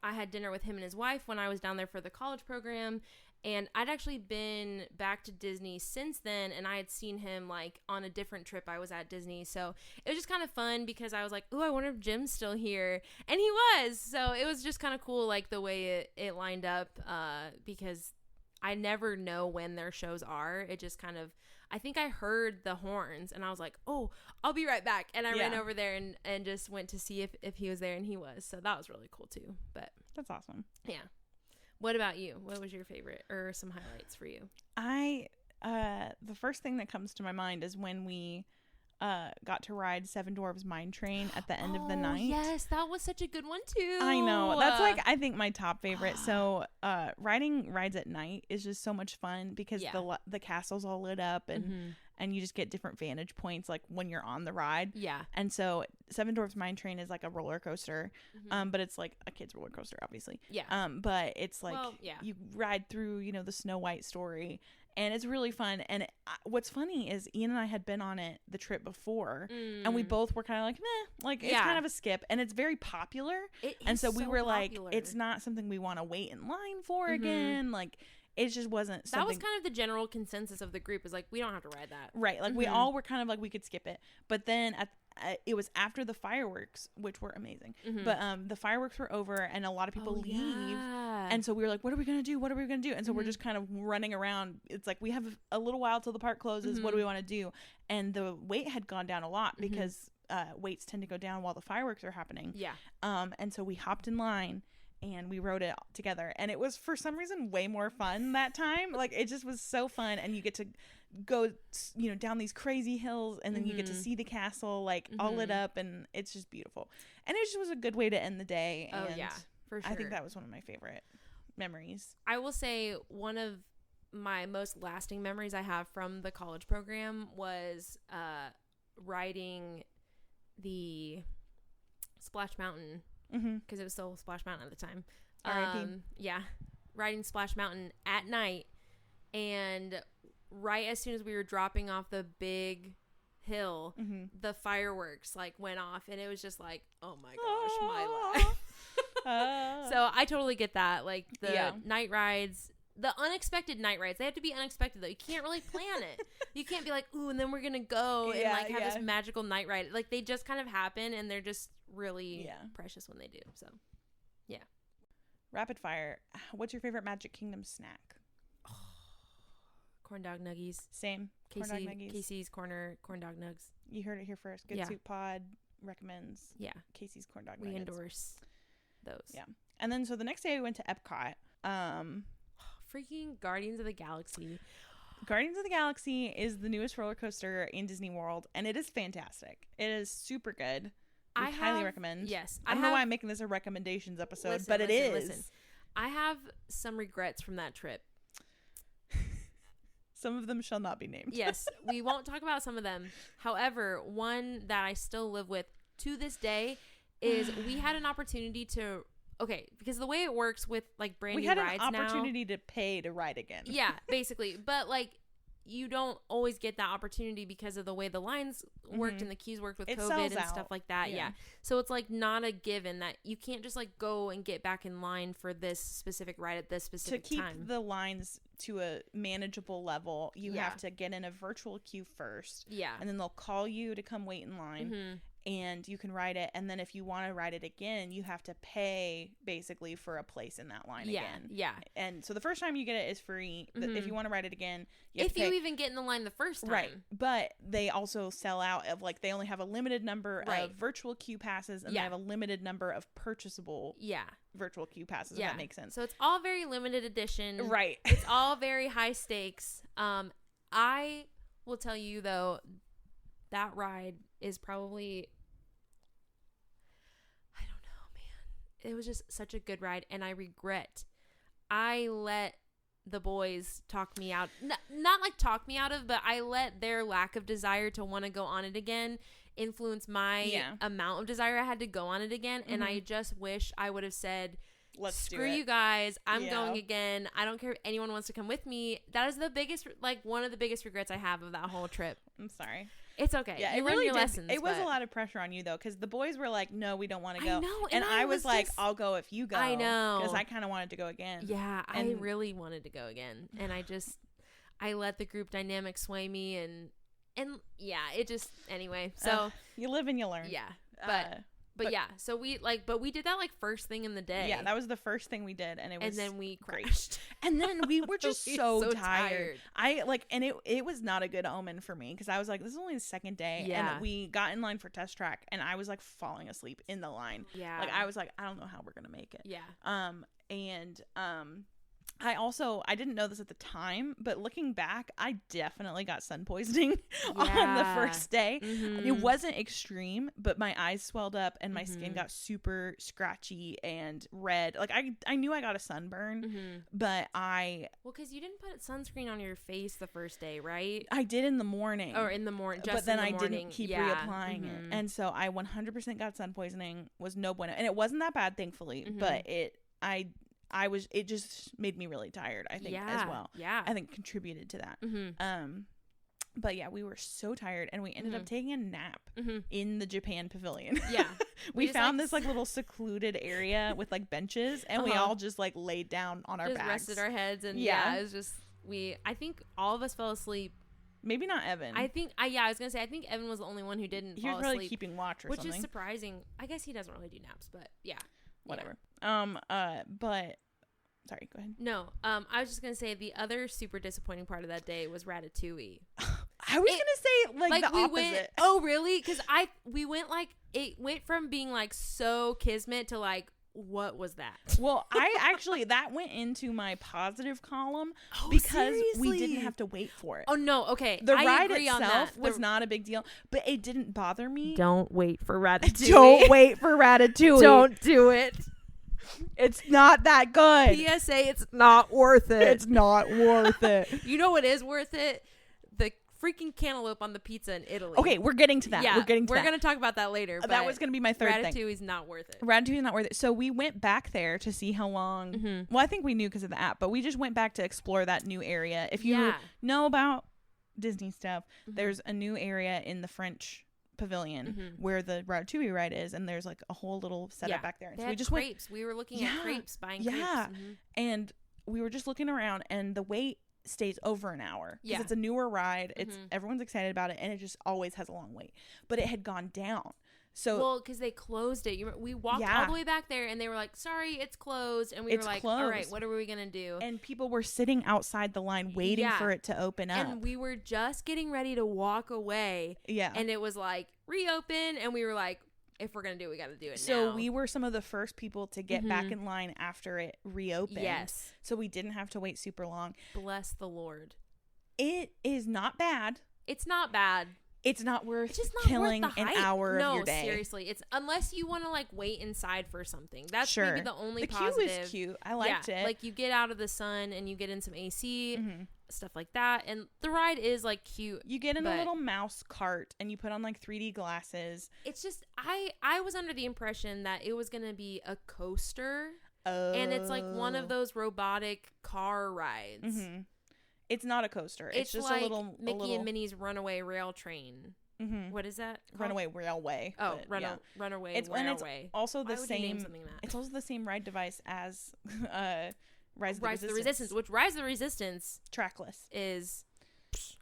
I had dinner with him and his wife when I was down there for the college program. And I'd actually been back to Disney since then, and I had seen him like on a different trip I was at Disney. So it was just kind of fun because I was like, "Ooh, I wonder if Jim's still here," and he was. So it was just kind of cool, like the way it lined up, because I never know when their shows are. It just kind of, I think I heard the horns, and I was like, "Oh, I'll be right back," and I ran over there and just went to see if he was there, and he was. So that was really cool too. But that's awesome. Yeah. What about you? What was your favorite or some highlights for you? The first thing that comes to my mind is when we got to ride Seven Dwarfs Mine Train at the end of the night. Yes, that was such a good one too. I know. That's like, I think, my top favorite. So riding rides at night is just so much fun because the castle's all lit up, and you just get different vantage points like when you're on the ride. Yeah. And so Seven Dwarfs Mine Train is like a roller coaster, but it's like a kid's roller coaster, obviously. Yeah. But it's like you ride through, the Snow White story. And it's really fun. And what's funny is Ian and I had been on it the trip before, and we both were kind of like, meh, like it's kind of a skip. And it's very popular. And so we were popular. Like, it's not something we want to wait in line for again. Like, it just wasn't something. That was kind of the general consensus of the group, is like, we don't have to ride that. Right. Like, we all were kind of like, we could skip it. But then it was after the fireworks, which were amazing. But the fireworks were over, and a lot of people leave. Yeah. And so we were like, what are we going to do? What are we going to do? And so we're just kind of running around. It's like, we have a little while till the park closes. What do we want to do? And the wait had gone down a lot because waits tend to go down while the fireworks are happening. Yeah. And so we hopped in line, and we rode it together, and it was for some reason way more fun that time. Like, it just was so fun, and you get to go down these crazy hills, and then you get to see the castle like all lit up, and it's just beautiful. And it just was a good way to end the day. And for sure. I think that was one of my favorite memories. I will say one of my most lasting memories I have from the college program was riding the Splash Mountain, because it was still Splash Mountain at the time. Yeah, riding Splash Mountain at night, and right as soon as we were dropping off the big hill, the fireworks like went off, and it was just like, oh my gosh, my life. So I totally get that. Like the night rides, the unexpected night rides, they have to be unexpected though. You can't really plan it. You can't be like, ooh, and then we're gonna go and like have this magical night ride. Like, they just kind of happen, and they're just really precious when they do. So yeah. Rapid fire. What's your favorite Magic Kingdom snack? Corn dog nuggies. Same. Casey's corn dog nugs. You heard it here first. Good Soup Pod recommends Casey's corn dog nuggets. We endorse those. Yeah. And then so the next day we went to Epcot. Freaking Guardians of the Galaxy. Guardians of the Galaxy is the newest roller coaster in Disney World, and it is fantastic. It is super good. I highly recommend. Yes. I don't know why I'm making this a recommendations episode, but it is. I have some regrets from that trip. Some of them shall not be named. Yes, we won't talk about some of them. However, one that I still live with to this day is we had an opportunity to, because the way it works with like brand new rides now. We had an opportunity to pay to ride again. Yeah, basically. But like, you don't always get that opportunity because of the way the lines worked and the queues worked with COVID and stuff like that. Yeah. So it's like not a given that you can't just like go and get back in line for this specific ride at this specific time. To keep the lines to a manageable level, you have to get in a virtual queue first. Yeah. And then they'll call you to come wait in line. And you can ride it, and then if you want to ride it again, you have to pay basically for a place in that line again. Yeah. And so the first time you get it is free. If you want to ride it again, you have to pay. You even get in the line the first time. Right. But they also sell out of like they only have a limited number of virtual queue passes, and they have a limited number of purchasable virtual queue passes, if that makes sense. So it's all very limited edition. Right. It's all very high stakes. I will tell you though, that ride is probably, I don't know, man. It was just such a good ride, and I regret I let the boys talk me out. Not like talk me out of, but I let their lack of desire to want to go on it again influence my amount of desire I had to go on it again. And I just wish I would have said, screw you guys, I'm going again. I don't care if anyone wants to come with me. That is the biggest, like one of the biggest regrets I have of that whole trip. I'm sorry. It's okay. Yeah, you learn your lessons. It was a lot of pressure on you though, because the boys were like, "No, we don't want to go." I know, and I was like, "I'll go if you go." I know, because I kind of wanted to go again. Yeah, I really wanted to go again, and I let the group dynamic sway me, and it just anyway. So you live and you learn. Yeah, but yeah, so we did that like first thing in the day. Yeah, that was the first thing we did, and then we crashed. And then we were just so tired. It was not a good omen for me because I was like, this is only the second day. Yeah. And we got in line for Test Track, and I was like falling asleep in the line. Yeah. Like I was like, I don't know how we're gonna make it. Yeah. I didn't know this at the time, but looking back, I definitely got sun poisoning on the first day. It wasn't extreme, but my eyes swelled up and my skin got super scratchy and red. Like I knew I got a sunburn, but because you didn't put sunscreen on your face the first day, right? I did in the morning. Or in the morning, but then I didn't keep reapplying it. And so I 100% got sun poisoning. Was no bueno. And it wasn't that bad, thankfully, but it just made me really tired, I think, as well. Yeah. I think contributed to that. But yeah, we were so tired, and we ended up taking a nap in the Japan pavilion. Yeah. we found this like little secluded area with like benches, and we all just like laid down on our backs. Rested our heads, and it was just, I think all of us fell asleep. Maybe not Evan. I think, I was going to say, I think Evan was the only one who didn't fall asleep. He was really keeping watch or something. Which is surprising. I guess he doesn't really do naps, but yeah. Whatever. But sorry, go ahead. No, I was just gonna say the other super disappointing part of that day was Ratatouille. I was gonna say like the opposite. Oh, really? Because we went like, it went from being like so kismet to like, what was that? Well, that went into my positive column because we didn't have to wait for it. Oh no, okay. The ride itself was not a big deal, but it didn't bother me. Don't wait for Ratatouille. Don't wait for Ratatouille. Don't do it. It's not that good. PSA, it's not worth it. It's not worth it. You know what is worth it? The freaking cantaloupe on the pizza in Italy. Okay, we're getting to that. Yeah, we're going to talk about that later. That was going to be my third thing. Ratatouille's not worth it. Ratatouille's not worth it. So we went back there to see how long. Well, I think we knew because of the app, but we just went back to explore that new area. If you know about Disney stuff, there's a new area in the French pavilion where the Ratatouille ride is, and there's like a whole little setup back there. And so we just crepes. We were looking at crepes, buying crepes. And we were just looking around, and the wait stays over an hour because it's a newer ride. It's everyone's excited about it, and it just always has a long wait. But it had gone down. So because they closed it. We walked all the way back there, and they were like, "Sorry, it's closed." And we were like, closed. "All right, what are we gonna do?" And people were sitting outside the line waiting for it to open up. And we were just getting ready to walk away. Yeah. And it was like reopen, and we were like, "If we're gonna do it, we got to do it now." So we were some of the first people to get back in line after it reopened. Yes. So we didn't have to wait super long. Bless the Lord. It is not bad. It's not bad. it's not worth It's just not killing worth the an hype. hour No, of your day. seriously, it's unless you want to like wait inside for something. That's Sure. maybe the only The queue positive. is cute. I liked it. Like you get out of the sun and you get in some AC, Mhm. stuff like that, and the ride is like cute. You get in a but- little mouse cart and you put on like 3D glasses. It's just I was under the impression that it was gonna be a coaster, Oh. and it's like one of those robotic car rides. Mhm. It's not a coaster. It's just like a little Mickey and Minnie's Runaway Rail Train. Mhm. What is that? called? Runaway Railway. Oh, but, yeah. Runaway It's and it's Railway. also the Why would you name same. something that? It's also the same ride device as Rise of Rise of the Resistance, which Rise of the Resistance trackless. is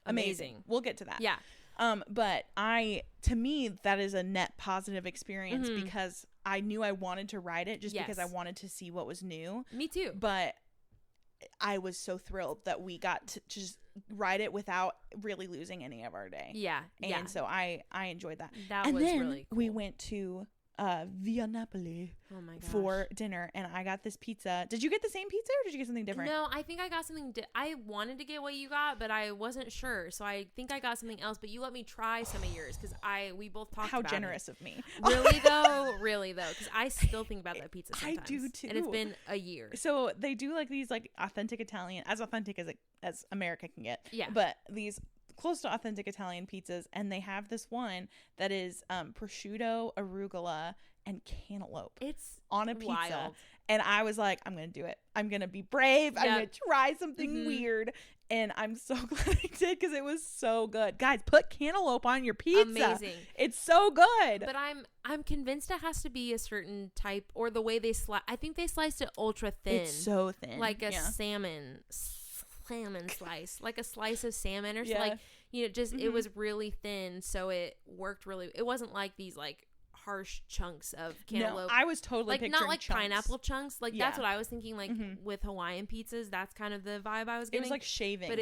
Amazing. We'll get to that. Yeah. But to me, that is a net positive experience Mhm. because I knew I wanted to ride it just because I Yes. wanted to see what was new. Me too. But I was so thrilled that we got to just ride it without really losing any of our day. Yeah. And yeah. so I enjoyed that. That And was then really cool. we went to Via Napoli Oh my gosh. for dinner, and I got this pizza. Did you get the same pizza or did you get something different? No, I think I got something. I wanted to get what you got, but I wasn't sure. So I think I got something else. But you let me try some of yours because we both talked How about generous of me. it. Really though, because I still think about that pizza I sometimes. do, too. And it's been a year. So they do like these like authentic Italian, as authentic as America can get. Yeah. But these close to authentic Italian pizzas, and they have this one that is prosciutto, arugula, and cantaloupe It's on a pizza. wild. And I was like, I'm gonna do it. I'm gonna be brave. I'm Yep. gonna try something Mhm. weird. And I'm so glad I did because it was so good. Guys, put cantaloupe on your pizza. Amazing. It's so good. But I'm convinced it has to be a certain type or the way they slice. I think they sliced it ultra thin. It's so thin. like a yeah. salmon slice, like a slice of salmon or Yeah. something. Like, just it Mhm. was really thin, so it worked really. It wasn't like these like harsh chunks of cantaloupe. No, I was totally like picturing not like chunks. pineapple chunks. Like that's Yeah. what I was thinking. Like Mhm. with Hawaiian pizzas, that's kind of the vibe I was It getting. was like shavings. but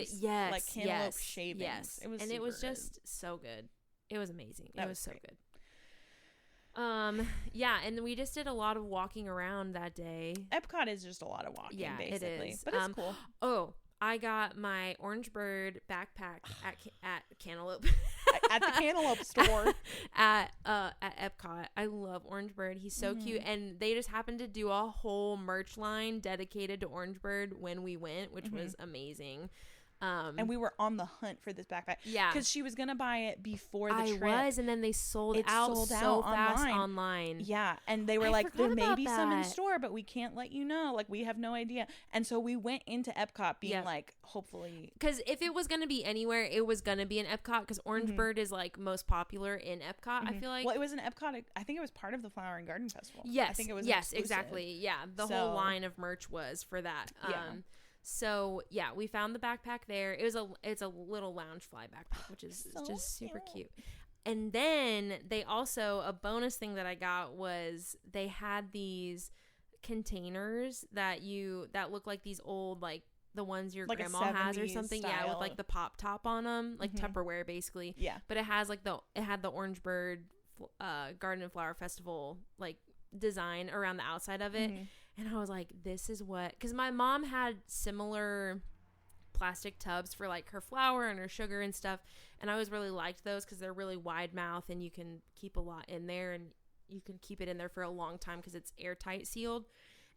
like cantaloupe shavings. Yes, It was and it was super good. just so good. It was amazing. That it was was so great. good. Yeah, and we just did a lot of walking around that day. Epcot is just a lot of walking, Yeah, it basically. is. But it's cool. Oh, I got my Orange Bird backpack at Cantaloupe. At the cantaloupe store. at Epcot. I love Orange Bird. He's so cute, and they just happened to do a whole merch line dedicated to Orange Bird when we went, which was amazing. And we were on the hunt for this backpack. Yeah. Because she was going to buy it before the I trip. was, and then they sold It out sold so out fast online. online. Yeah. And they were I like, there forgot may about be some in that. store, but we can't let you know. Like, we have no idea. And so we went into Epcot being Yeah. like, hopefully. Because if it was going to be anywhere, it was going to be in Epcot because Orange Bird is like most popular in Epcot, I feel like. Well, it was in Epcot. I think it was part of the Flower and Garden Festival. Yes. I think it was yes, exclusive. exactly. Yeah. The So- whole line of merch was for that. Yeah. So yeah, we found the backpack there. It's a little lounge fly backpack, which is So just super cute. cute. And then they also, a bonus thing that I got was they had these containers that look like these old, like the ones your Like a grandma has or 70s something. Yeah, with style. like the pop top on them, like Tupperware basically. Yeah. But it has like it had the Orange Bird Garden and Flower Festival like design around the outside of it. And I was like, this is what, because my mom had similar plastic tubs for like her flour and her sugar and stuff, and I always really liked those because they're really wide mouth and you can keep a lot in there, and you can keep it in there for a long time because it's airtight sealed.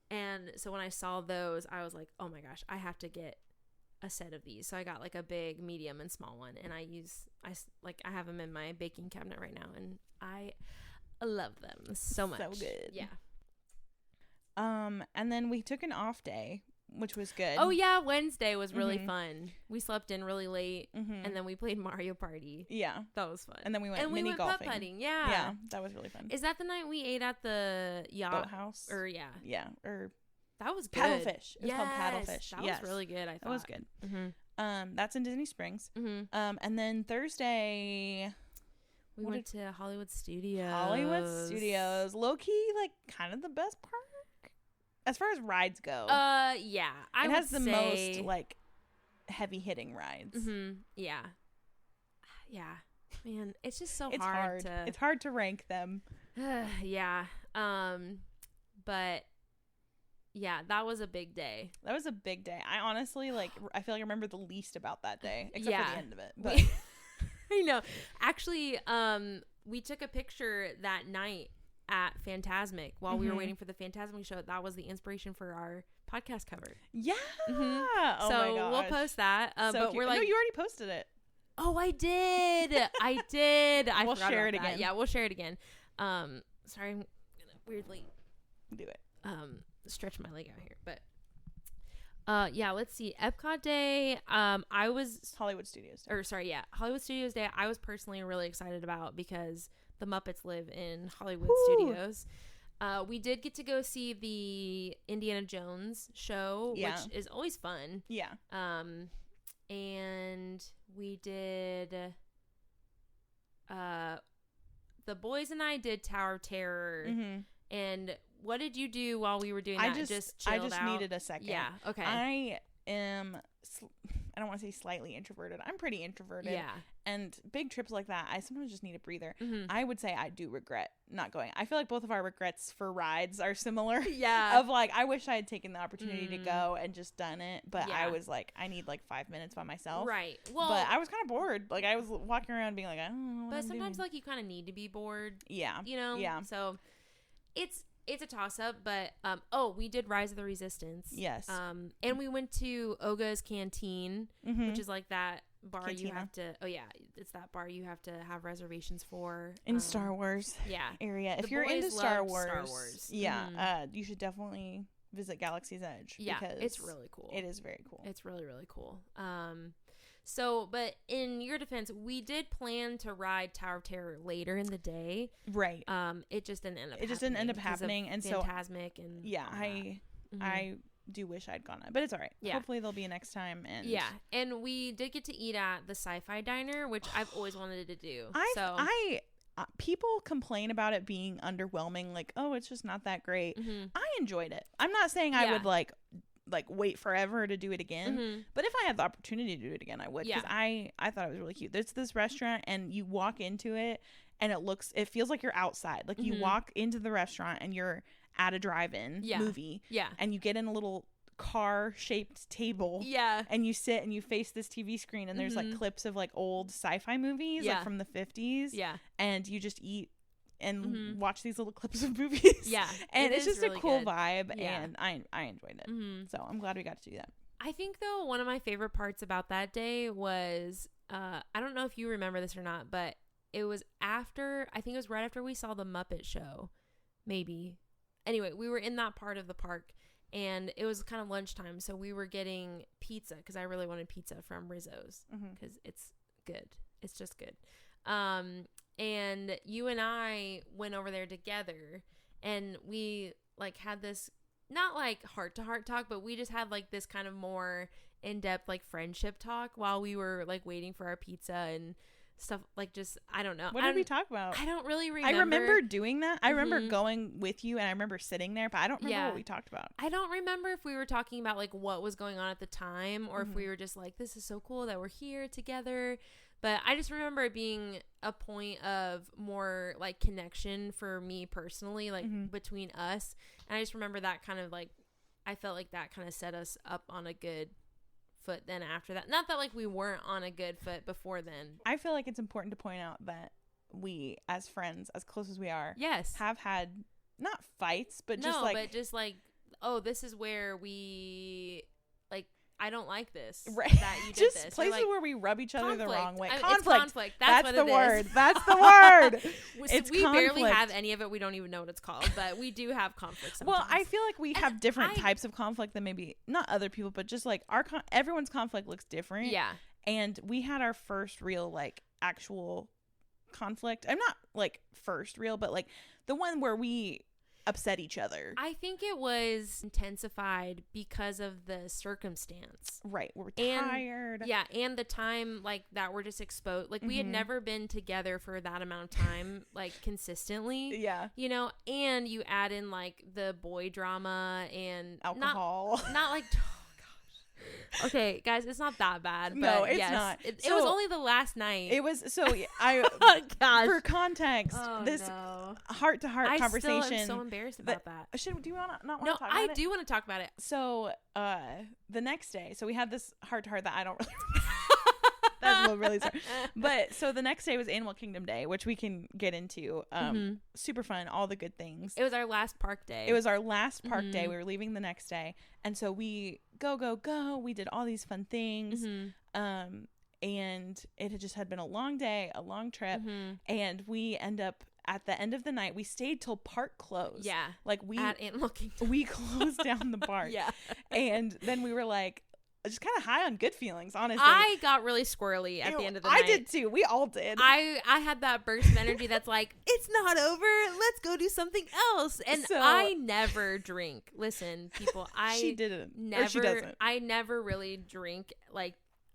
And so when I saw those, I was like, oh my gosh, I have to get a set of these. So I got like a big, medium, and small one, and I have them in my baking cabinet right now, and I love them so much. So good. Yeah. And then we took an off day, which was good. Oh yeah, Wednesday was really fun. We slept in really late, Mhm. and then we played Mario Party. Yeah. That was fun. And then we went mini putt golfing. putting. Yeah. Yeah, that was really fun. Is that the night we ate at the yacht? Boathouse. Or yeah, Yeah, or that was good. paddlefish. It was yes, called paddlefish. That Yes. was really good. I thought That was good. Mm-hmm. That's in Disney Springs. Mm-hmm. And then Thursday, We What went to Hollywood Studios. Hollywood Studios, low key, like kind of the best park as far as rides go. Yeah, I it would has the say, most like heavy hitting rides. Mm-hmm. Yeah. Yeah. Man, it's just so It's hard hard. to. It's hard to rank them. Yeah. But yeah, that was a big day. That was a big day. I honestly I feel like I remember the least about that day, except Yeah. for the end of it. But We- I know. Actually, we took a picture that night at Fantasmic while we were waiting for the Fantasmic show. That was the inspiration for our podcast cover. Yeah. Mm-hmm. Oh So my gosh. we'll post that. So But cute. we're like, no, you already posted it. oh, I did. I did. I We'll forgot share about it that. again. Yeah, we'll share it again. Sorry, I'm gonna weirdly Do it. stretch my leg out here, but yeah, let's see. Epcot Day. I was Hollywood Studios. Hollywood Studios Day. I was personally really excited about because the Muppets live in Hollywood Woo. Studios. We did get to go see the Indiana Jones show, Yeah. which is always fun. Yeah. And we did. The boys and I did Tower of Terror. Mm-hmm. And what did you do while we were doing I that? just chilled out? needed a second. Yeah. Okay. I am. I don't want to say slightly introverted. I'm pretty introverted. Yeah. And big trips like that, I sometimes just need a breather. Mhm. I would say I do regret not going. I feel like both of our regrets for rides are similar. Yeah. Of like, I wish I had taken the opportunity to go and just done it, but Yeah. I was like, I need like 5 minutes by myself. Right. Well, But I was kind of bored. Like I was walking around being like, I don't know what but I'm sometimes doing. like you kind of need to be bored, Yeah. you know? Yeah. So it's a toss up, but we did Rise of the Resistance. Yes. And we went to Oga's Canteen, Mhm. which is like that bar you Cantina. have to. Oh yeah, it's that bar you have to have reservations for In Star Wars Yeah. area. If The you're into boys Star loved Wars, Star Wars. yeah, Mhm. you should definitely visit Galaxy's Edge. Yeah, because it's really cool. It is very cool. It's really, really cool. So, but in your defense, we did plan to ride Tower of Terror later in the day. Right. It just didn't end up. It just didn't end up because of happening, and so Fantasmic and yeah, all that. I do wish I'd gone, but it's all right. Yeah. Hopefully there'll be a next time. And Yeah, and we did get to eat at the Sci-Fi Diner, which I've always wanted to do. People complain about it being underwhelming, like, oh, it's just not that great. Mhm. I enjoyed it. I'm not saying I Yeah. would like wait forever to do it again, Mhm. but if I had the opportunity to do it again, I would, because Yeah. I thought it was really cute. There's this restaurant and you walk into it and it feels like you're outside. Like you Mhm. walk into the restaurant and you're at a drive-in Yeah. movie, Yeah, and you get in a little car-shaped table. yeah, And you sit and you face this TV screen and there's like Mhm. clips of like old sci-fi movies, Yeah. like from the 50s. yeah, And you just eat and Mhm. watch these little clips of movies. yeah. And It it's is just really a cool good. vibe, Yeah. and I enjoyed it. hmm So I'm glad we got to do that. I think though one of my favorite parts about that day was I don't know if you remember this or not, but it was after, I think it was right after we saw the Muppet Show, maybe. Anyway, we were in that part of the park and it was kind of lunchtime, so we were getting pizza because I really wanted pizza from Rizzo's Mhm. because it's good. It's just good. And you and I went over there together and we like had this, not like heart to heart talk, but we just had like this kind of more in-depth like friendship talk while we were like waiting for our pizza and stuff, like just I don't know. What did we talk about? I don't really remember. I remember doing that. I remember Mhm. going with you, and I remember sitting there, but I don't remember Yeah. what we talked about. I don't remember if we were talking about like what was going on at the time or if Mhm. we were just like, this is so cool that we're here together. But I just remember it being a point of more like connection for me personally, like Mhm. between us. And I just remember that kind of like, I felt like that kind of set us up on a good foot then after that. Not that like we weren't on a good foot before then. I feel like it's important to point out that we, as friends, as close as we are, Yes. have had not fights, but just no, like but just like, oh, this is where we like, I don't like this. Right. That you did just this. Or, places like, where we rub each other the wrong way. It's Conflict. conflict. That's what the it word. is. That's the word. It's we barely conflict. have any of it. We don't even know what it's called, but we do have conflict sometimes. Well, I feel like we And have different I- types of conflict than maybe not other people, but just like everyone's conflict looks different. yeah. And we had our first real like actual conflict. I'm not like first real, but like the one where we upset each other. I think it was intensified because of the circumstance. Right. We're And- tired. Yeah, and the time like that we're just exposed. Like we had Mhm. never been together for that amount of time, like consistently. Yeah. You know, and you add in like the boy drama and Alcohol. not like oh gosh. Okay, guys, it's not that bad. But No, it's yes, not. It was So- only the last night. It was so I oh gosh. for context, Oh, this no. heart to heart I conversation. still am so embarrassed about that. do you want to not want No, to talk I about it? do want to talk about it. So, the next day, so we had this heart to heart that I don't really Well, really sorry. But so the next day was Animal Kingdom Day, which we can get into. Super fun, all the good things. It was our last park day. It was our last park day. We were leaving the next day, and so we go. We did all these fun things. And it had been a long day, a long trip, and we end up at the end of the night. We stayed till park closed. Yeah, like we at Animal Kingdom. We closed down the park. Yeah, and then we were like, just kind of high on good feelings, honestly. I got really squirrely at the end of the night. I did too. We all did. I had that burst of energy that's like, it's not over. Let's go do something else. And So- I never drink. Listen, people, she didn't. never, Or she doesn't. I never really drink, like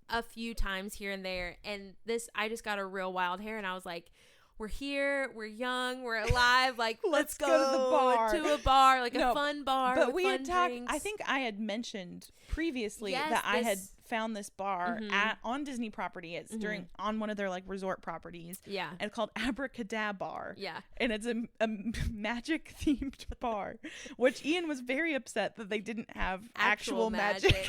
a few times here and there. And I just got a real wild hair, and I was like, we're here, we're young, we're alive, like let's go to the bar. to a bar, like No, a fun bar. But with we fun had talked. drinks. I think I had mentioned previously Yes, that I had found this bar on Disney property. It's on one of their like resort properties. Yeah. And it's called Abracadabra Bar. Yeah. And it's a magic themed bar, which Ian was very upset that they didn't have actual magic.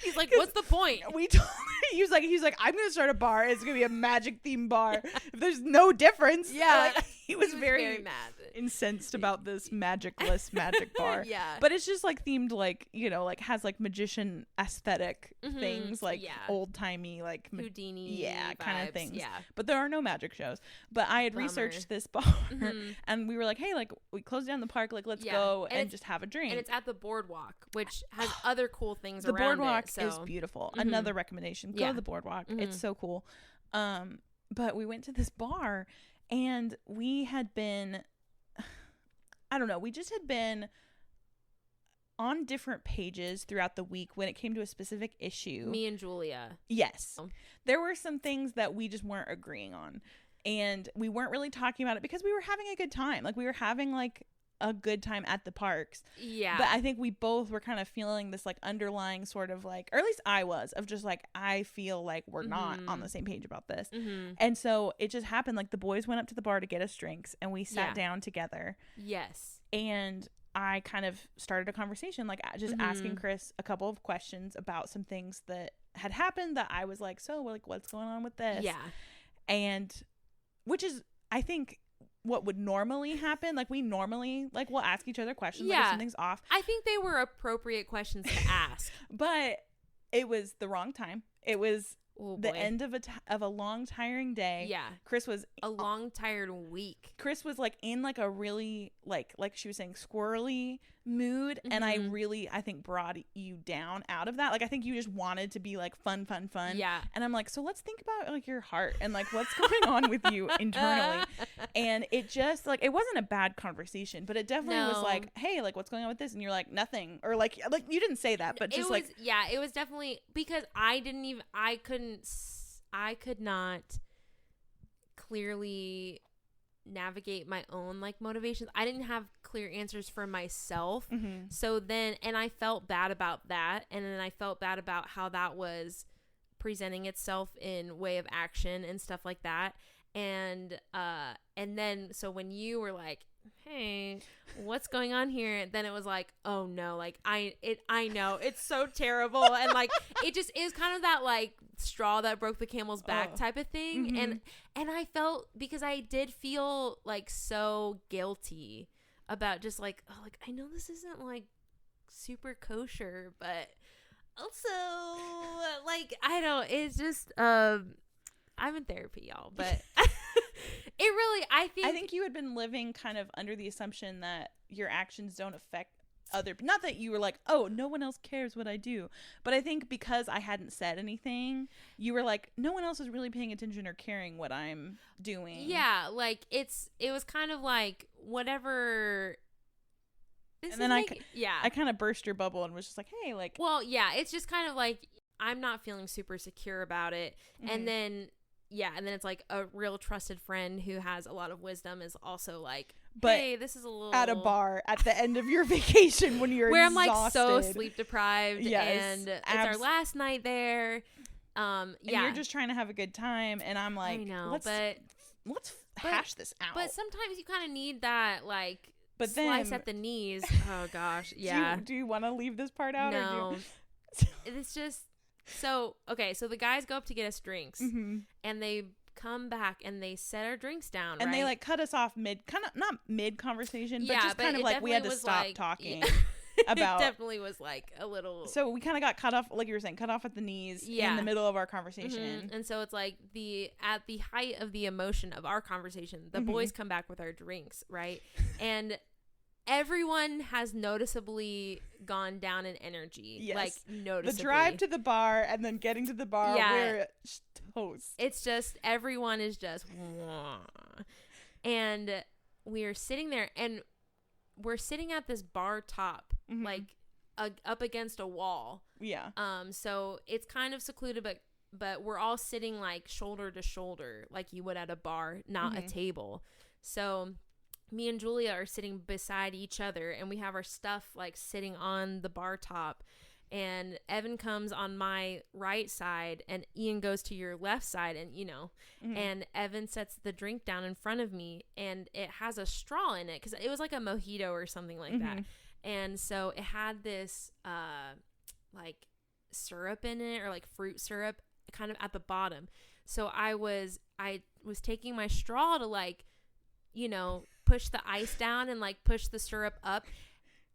He's like, what's the point? We told he was like, I'm gonna start a bar. It's gonna be a magic themed bar. If there's no difference, Yeah. like, he was very mad. incensed about this magicless magic bar. Yeah. But it's just like themed, like, you know, like has like magician aesthetic things, like old timey, like Houdini, kind of vibes, things. Yeah. But there are no magic shows. But I had Bummer. researched this bar, and we were like, hey, like we closed down the park, like let's Yeah. go And and just have a drink. And it's at the boardwalk, which has other cool things The around boardwalk it. So. is beautiful. Another recommendation: go Yeah. to the boardwalk. It's so cool. But we went to this bar, and we had been, I don't know, we just had been on different pages throughout the week when it came to a specific issue. Me and Julia. Yes, Oh. there were some things that we just weren't agreeing on, and we weren't really talking about it because we were having a good time. Like we were having like a good time at the parks. Yeah. But I think we both were kind of feeling this like underlying sort of like, or at least I was, of just like, I feel like we're not on the same page about this. And so it just happened. Like the boys went up to the bar to get us drinks, and we sat down together. Yes. And I kind of started a conversation, like just asking Chris a couple of questions about some things that had happened that I was like, so like, what's going on with this? Yeah. And which is, I think, what would normally happen. Like we normally like we'll ask each other questions like if something's off. I think they were appropriate questions to ask. But it was the wrong time. It was the boy. end of a long tiring day. Yeah. Chris was A long, tired week. Chris was like in like a really like she was saying squirrely mood, and I think brought you down out of that. Like I think you just wanted to be like fun. Yeah. And I'm like, so let's think about like your heart and like what's going on with you internally. And it just like, it wasn't a bad conversation, but it definitely was like, hey, like what's going on with this? And you're like, nothing. Or like you didn't say that, but just it was definitely because I could not clearly navigate my own like motivations. I didn't have clear answers for myself. So then, and I felt bad about that. And then I felt bad about how that was presenting itself in way of action and stuff like that. And then, so when you were like, hey, what's going on here? Then it was like, oh no, like I know it's so terrible. And like, it just is kind of that like straw that broke the camel's back type of thing. And I felt, because I did feel like so guilty about just like, oh, like I know this isn't like super kosher, but also like, I don't, it's just, I'm in therapy, y'all, but it really, I think you had been living kind of under the assumption that your actions don't affect other, not that you were like, oh, no one else cares what I do, but I think because I hadn't said anything, you were like, no one else is really paying attention or caring what I'm doing. Yeah, like it was kind of like whatever. And then I kind of burst your bubble and was just like, hey, like, well, yeah, it's just kind of like I'm not feeling super secure about it, and then it's like a real trusted friend who has a lot of wisdom is also like, but hey, this is a little at a bar at the end of your vacation when you're where exhausted. I'm like so sleep deprived, yes, and it's our last night there. And you're just trying to have a good time, and I'm like, I know, let's hash this out. But sometimes you kind of need that like slice at the knees. Oh gosh, yeah. Do you want to leave this part out? No, or it's just So the guys go up to get us drinks, Mm-hmm. and they come back and they set our drinks down, And right? they like cut us off not mid conversation, but Yeah, just but kind of it like we had to definitely was, stop like, talking yeah. about. It definitely was like a little. So we kind of got cut off, like you were saying, cut off at the knees in Yeah. the middle of our conversation. And so it's like at the height of the emotion of our conversation, the Mhm. boys come back with our drinks, right? And everyone has noticeably gone down in energy. Yes. Like noticeably. The drive to the bar and then getting to the bar, Yeah. we're toast. It's just everyone is just and we're sitting there and we're sitting at this bar top, Mhm. like up against a wall. Yeah. So it's kind of secluded, but we're all sitting like shoulder to shoulder, like you would at a bar, not a Mhm. table. So me and Julia are sitting beside each other, and we have our stuff like sitting on the bar top. And Evan comes on my right side, and Ian goes to your left side, and Mhm. and Evan sets the drink down in front of me, and it has a straw in it because it was like a mojito or something like that. Mhm. And so it had this like syrup in it, or like fruit syrup kind of at the bottom. So I was taking my straw to like, push the ice down and like push the syrup up.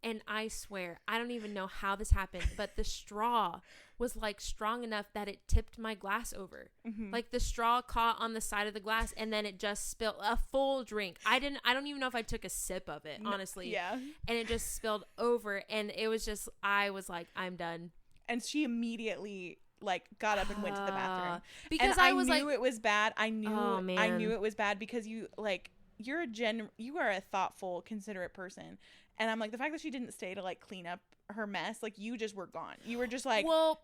And I swear, I don't even know how this happened, but the straw was like strong enough that it tipped my glass over. Mhm. Like the straw caught on the side of the glass, and then it just spilled a full drink. I don't even know if I took a sip of it, honestly. Yeah. And it just spilled over, and it was just, I was like, I'm done. And she immediately like got up and went to the bathroom. Because And I was knew like, it was bad. I knew Oh, man. I knew it was bad because you are a thoughtful, considerate person. And I'm like, the fact that she didn't stay to like clean up her mess, like you just were gone. You were just like, well,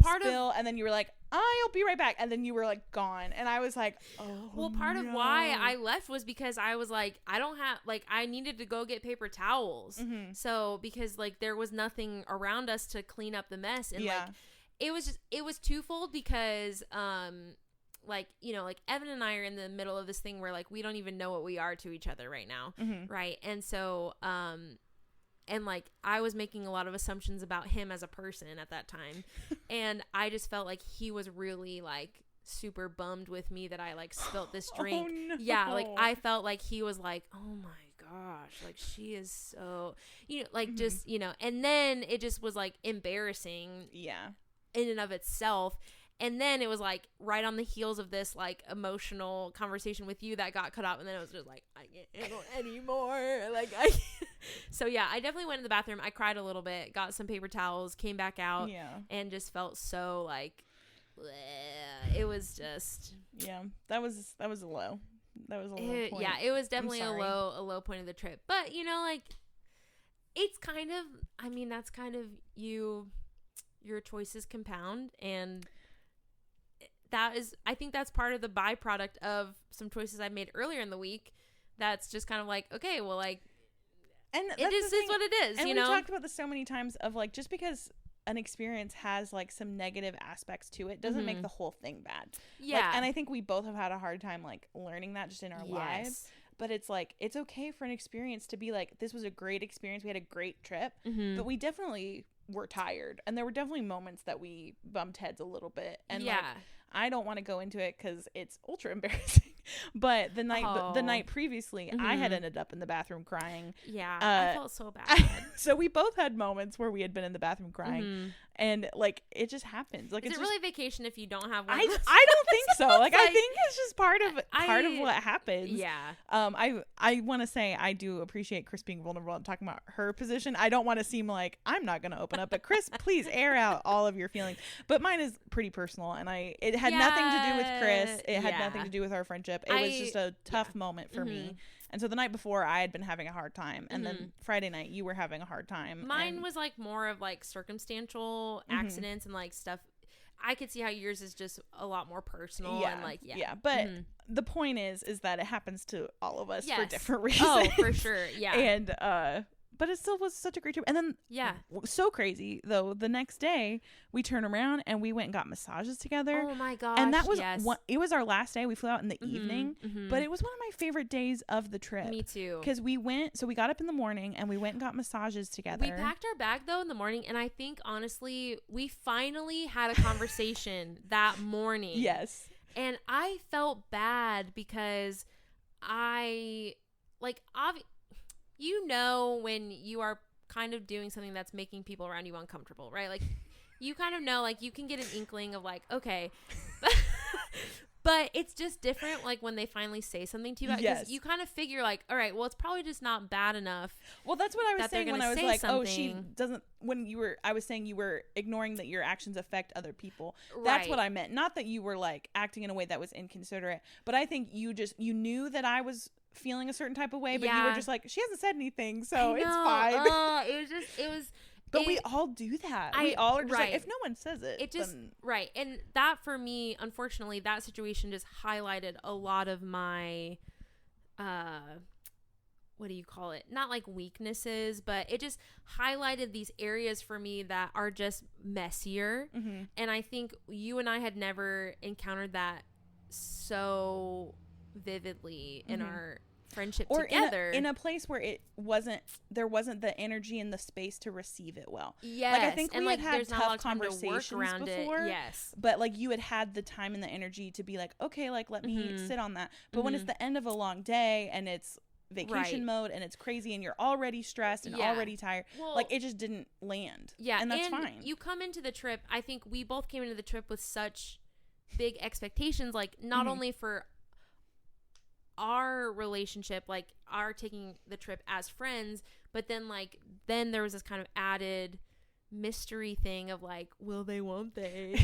and then you were like, I'll be right back, and then you were like gone. And I was like, part of no. why I left was because I was like, I needed to go get paper towels. Mhm. So because like there was nothing around us to clean up the mess, and Yeah. like it was twofold because like Evan and I are in the middle of this thing where like we don't even know what we are to each other right now, Mhm. right? And so and like I was making a lot of assumptions about him as a person at that time, and I just felt like he was really like super bummed with me that I like spilt this drink. Oh, no. Yeah, like I felt like he was like, oh my gosh, like she is so like just and then it just was like embarrassing Yeah. in and of itself. And then it was like right on the heels of this like emotional conversation with you that got cut off, and then it was just like, I can't handle it anymore. Like so yeah, I definitely went in the bathroom. I cried a little bit, got some paper towels, came back out, Yeah. and just felt so like bleh. It was just Yeah. That was a low. That was a low point. yeah, it was definitely a sorry. low point of the trip. But like it's kind of, I mean, that's kind of your choices compound, and I think that's part of the byproduct of some choices I made earlier in the week. That's just kind of like, okay, well, like, And it is what it is, And we talked about this so many times of like, just because an experience has like some negative aspects to it doesn't make the whole thing bad. Yeah. Like, and I think we both have had a hard time like learning that just in our lives. But it's like, it's okay for an experience to be like, this was a great experience. We had a great trip, but we definitely were tired. And there were definitely moments that we bumped heads a little bit. And like, I don't want to go into it because it's ultra embarrassing. But the night previously, I had ended up in the bathroom crying. Yeah, I felt so bad. So we both had moments where we had been in the bathroom crying, and like it just happens. Like, is it's it really vacation if you don't have one? I don't think so. Like, I like, think it's just part of what happens. Yeah. I want to say I do appreciate Chris being vulnerable and talking about her position. I don't want to seem like I'm not going to open up, but Chris, please air out all of your feelings. But mine is pretty personal, and it had nothing to do with Chris. It had nothing to do with our friendship. It was just a tough moment for me. And so the night before, I had been having a hard time, and then Friday night, you were having a hard time. Mine was like more of like circumstantial accidents and like stuff. I could see how yours is just a lot more personal and like But the point is that it happens to all of us for Yes. different reasons. Oh, for sure. Yeah. And but it still was such a great trip. And then Yeah. so crazy though, the next day we turned around and we went and got massages together. Oh my gosh. And that was yes. it was our last day. We flew out in the Mhm, evening, mhm. but it was one of my favorite days of the trip. Me too. Because we got up in the morning and we went and got massages together. We packed our bag though in the morning, and I think honestly we finally had a conversation that morning. Yes. And I felt bad because I like when you are kind of doing something that's making people around you uncomfortable, right? Like you kind of know, like you can get an inkling of like, okay, but it's just different. Like when they finally say something to you, because Yes. you kind of figure like, all right, well, it's probably just not bad enough. Well, that's what I was that they're saying when gonna I was say like, oh, she something. doesn't, I was saying you were ignoring that your actions affect other people. That's Right. what I meant. Not that you were like acting in a way that was inconsiderate, but I think you knew that I was feeling a certain type of way, but you were Yeah. just like, she hasn't said anything, so I it's know. fine. It was. But we all do that. We I- all are just right. like, if no one says it, It just then, right, and that for me, unfortunately, that situation just highlighted a lot of my what do you call it, not like weaknesses, but it just highlighted these areas for me that are just messier. Mhm. And I think you and I had never encountered that so vividly in Mhm. our friendship or together. in a place where there wasn't the energy and the space to receive it well. Yes, Like, I think and we like had had there's not a lot tough of time to work conversations around before. it. Yes. But like you had the time and the energy to be like, okay, like let me Mhm. sit on that. But when it's Mhm. the end of a long day and it's vacation Right. mode and it's crazy and you're already stressed and Yeah. already tired, Well, like it just didn't land. yeah, and that's fine. You come into the trip, I think we both came into the trip with such big expectations, like not Mhm. only for our relationship, like our taking the trip as friends, but then there was this kind of added mystery thing of like, will they, won't they,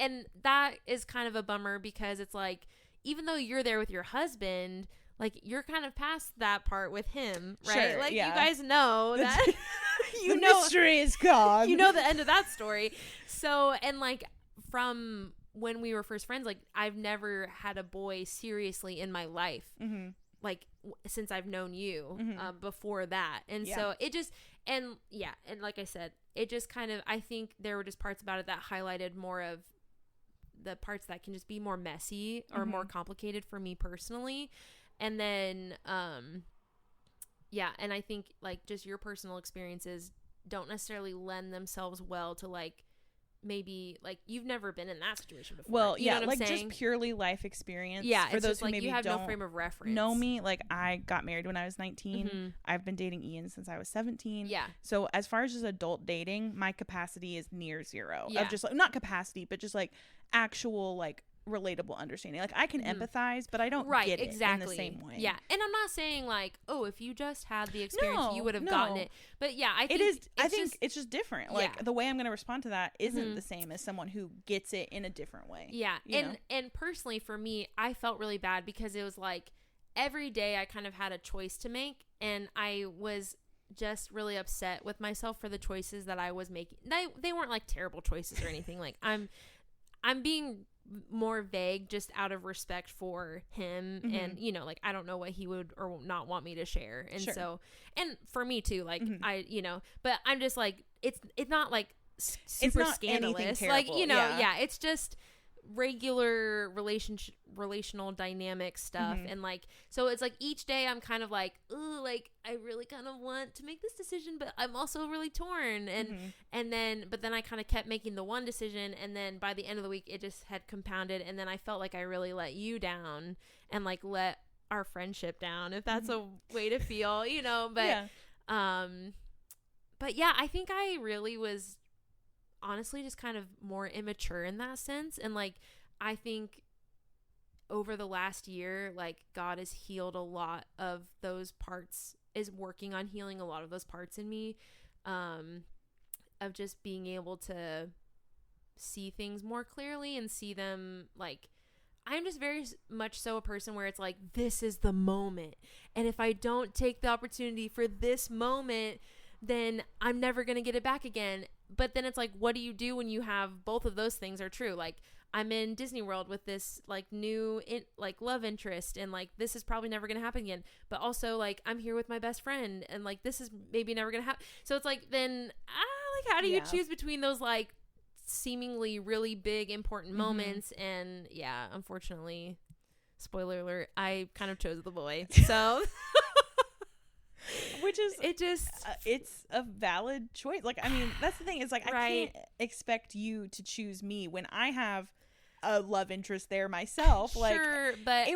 and that is kind of a bummer, because it's like, even though you're there with your husband, like you're kind of past that part with him, right? Sure, like yeah. you guys know that The mystery is gone. you know the end of that story. So, and like from when we were first friends, like I've never had a boy seriously in my life, Mm-hmm. like since I've known you, Mhm. before that. And Yeah. so it just, and like I said, it just kind of, I think there were just parts about it that highlighted more of the parts that can just be more messy or more complicated for me personally. And then, and I think like just your personal experiences don't necessarily lend themselves well to like, maybe like you've never been in that situation before. Well, You know yeah, what I'm like saying? just purely life experience. Yeah, for it's those just who like maybe you have don't no frame of reference. know me, like I got married when I was 19. Mhm. I've been dating Ian since I was 17. Yeah. So as far as just adult dating, my capacity is near zero. Yeah. Of just like, not capacity, but just like actual like relatable understanding. Like I can empathize, but I don't get it in the same way. Yeah, and I'm not saying like, oh, if you just had the experience, you would have gotten no. it. But yeah, I think It is. I it's think just- it's just different. Like Yeah. the way I'm going to respond to that isn't Mhm. the same as someone who gets it in a different way. Yeah, you know? and personally for me, I felt really bad because it was like every day I kind of had a choice to make, and I was just really upset with myself for the choices that I was making. They weren't like terrible choices or anything. Like I'm being more vague just out of respect for him, and like I don't know what he would or not want me to share, and Sure. so, and for me too, like but I'm just like it's not like super not anything scandalous, like terrible, yeah, it's just regular relational dynamic stuff, and like so it's like each day I'm kind of like, ooh, like I really kind of want to make this decision, but I'm also really torn, and then I kind of kept making the one decision, and then by the end of the week it just had compounded, and then I felt like I really let you down and like let our friendship down, if that's a way to feel, but but yeah, I think I really was honestly just kind of more immature in that sense, and like I think over the last year, like God has healed a lot of those parts, is working on healing a lot of those parts in me, of just being able to see things more clearly and see them like, I'm just very much so a person where it's like, this is the moment, and if I don't take the opportunity for this moment, then I'm never going to get it back again. But then it's like, what do you do when you have both of those things are true? Like, I'm in Disney World with this like new like love interest, and like this is probably never gonna happen again. But also like I'm here with my best friend, and like this is maybe never gonna happen. So it's like then like how do you choose between those like seemingly really big important moments? And yeah, unfortunately, spoiler alert, I kind of chose the boy. So which is it just it's a valid choice. Like I mean, that's the thing. It's like I can't expect you to choose me when I have a love interest there myself. Like sure, but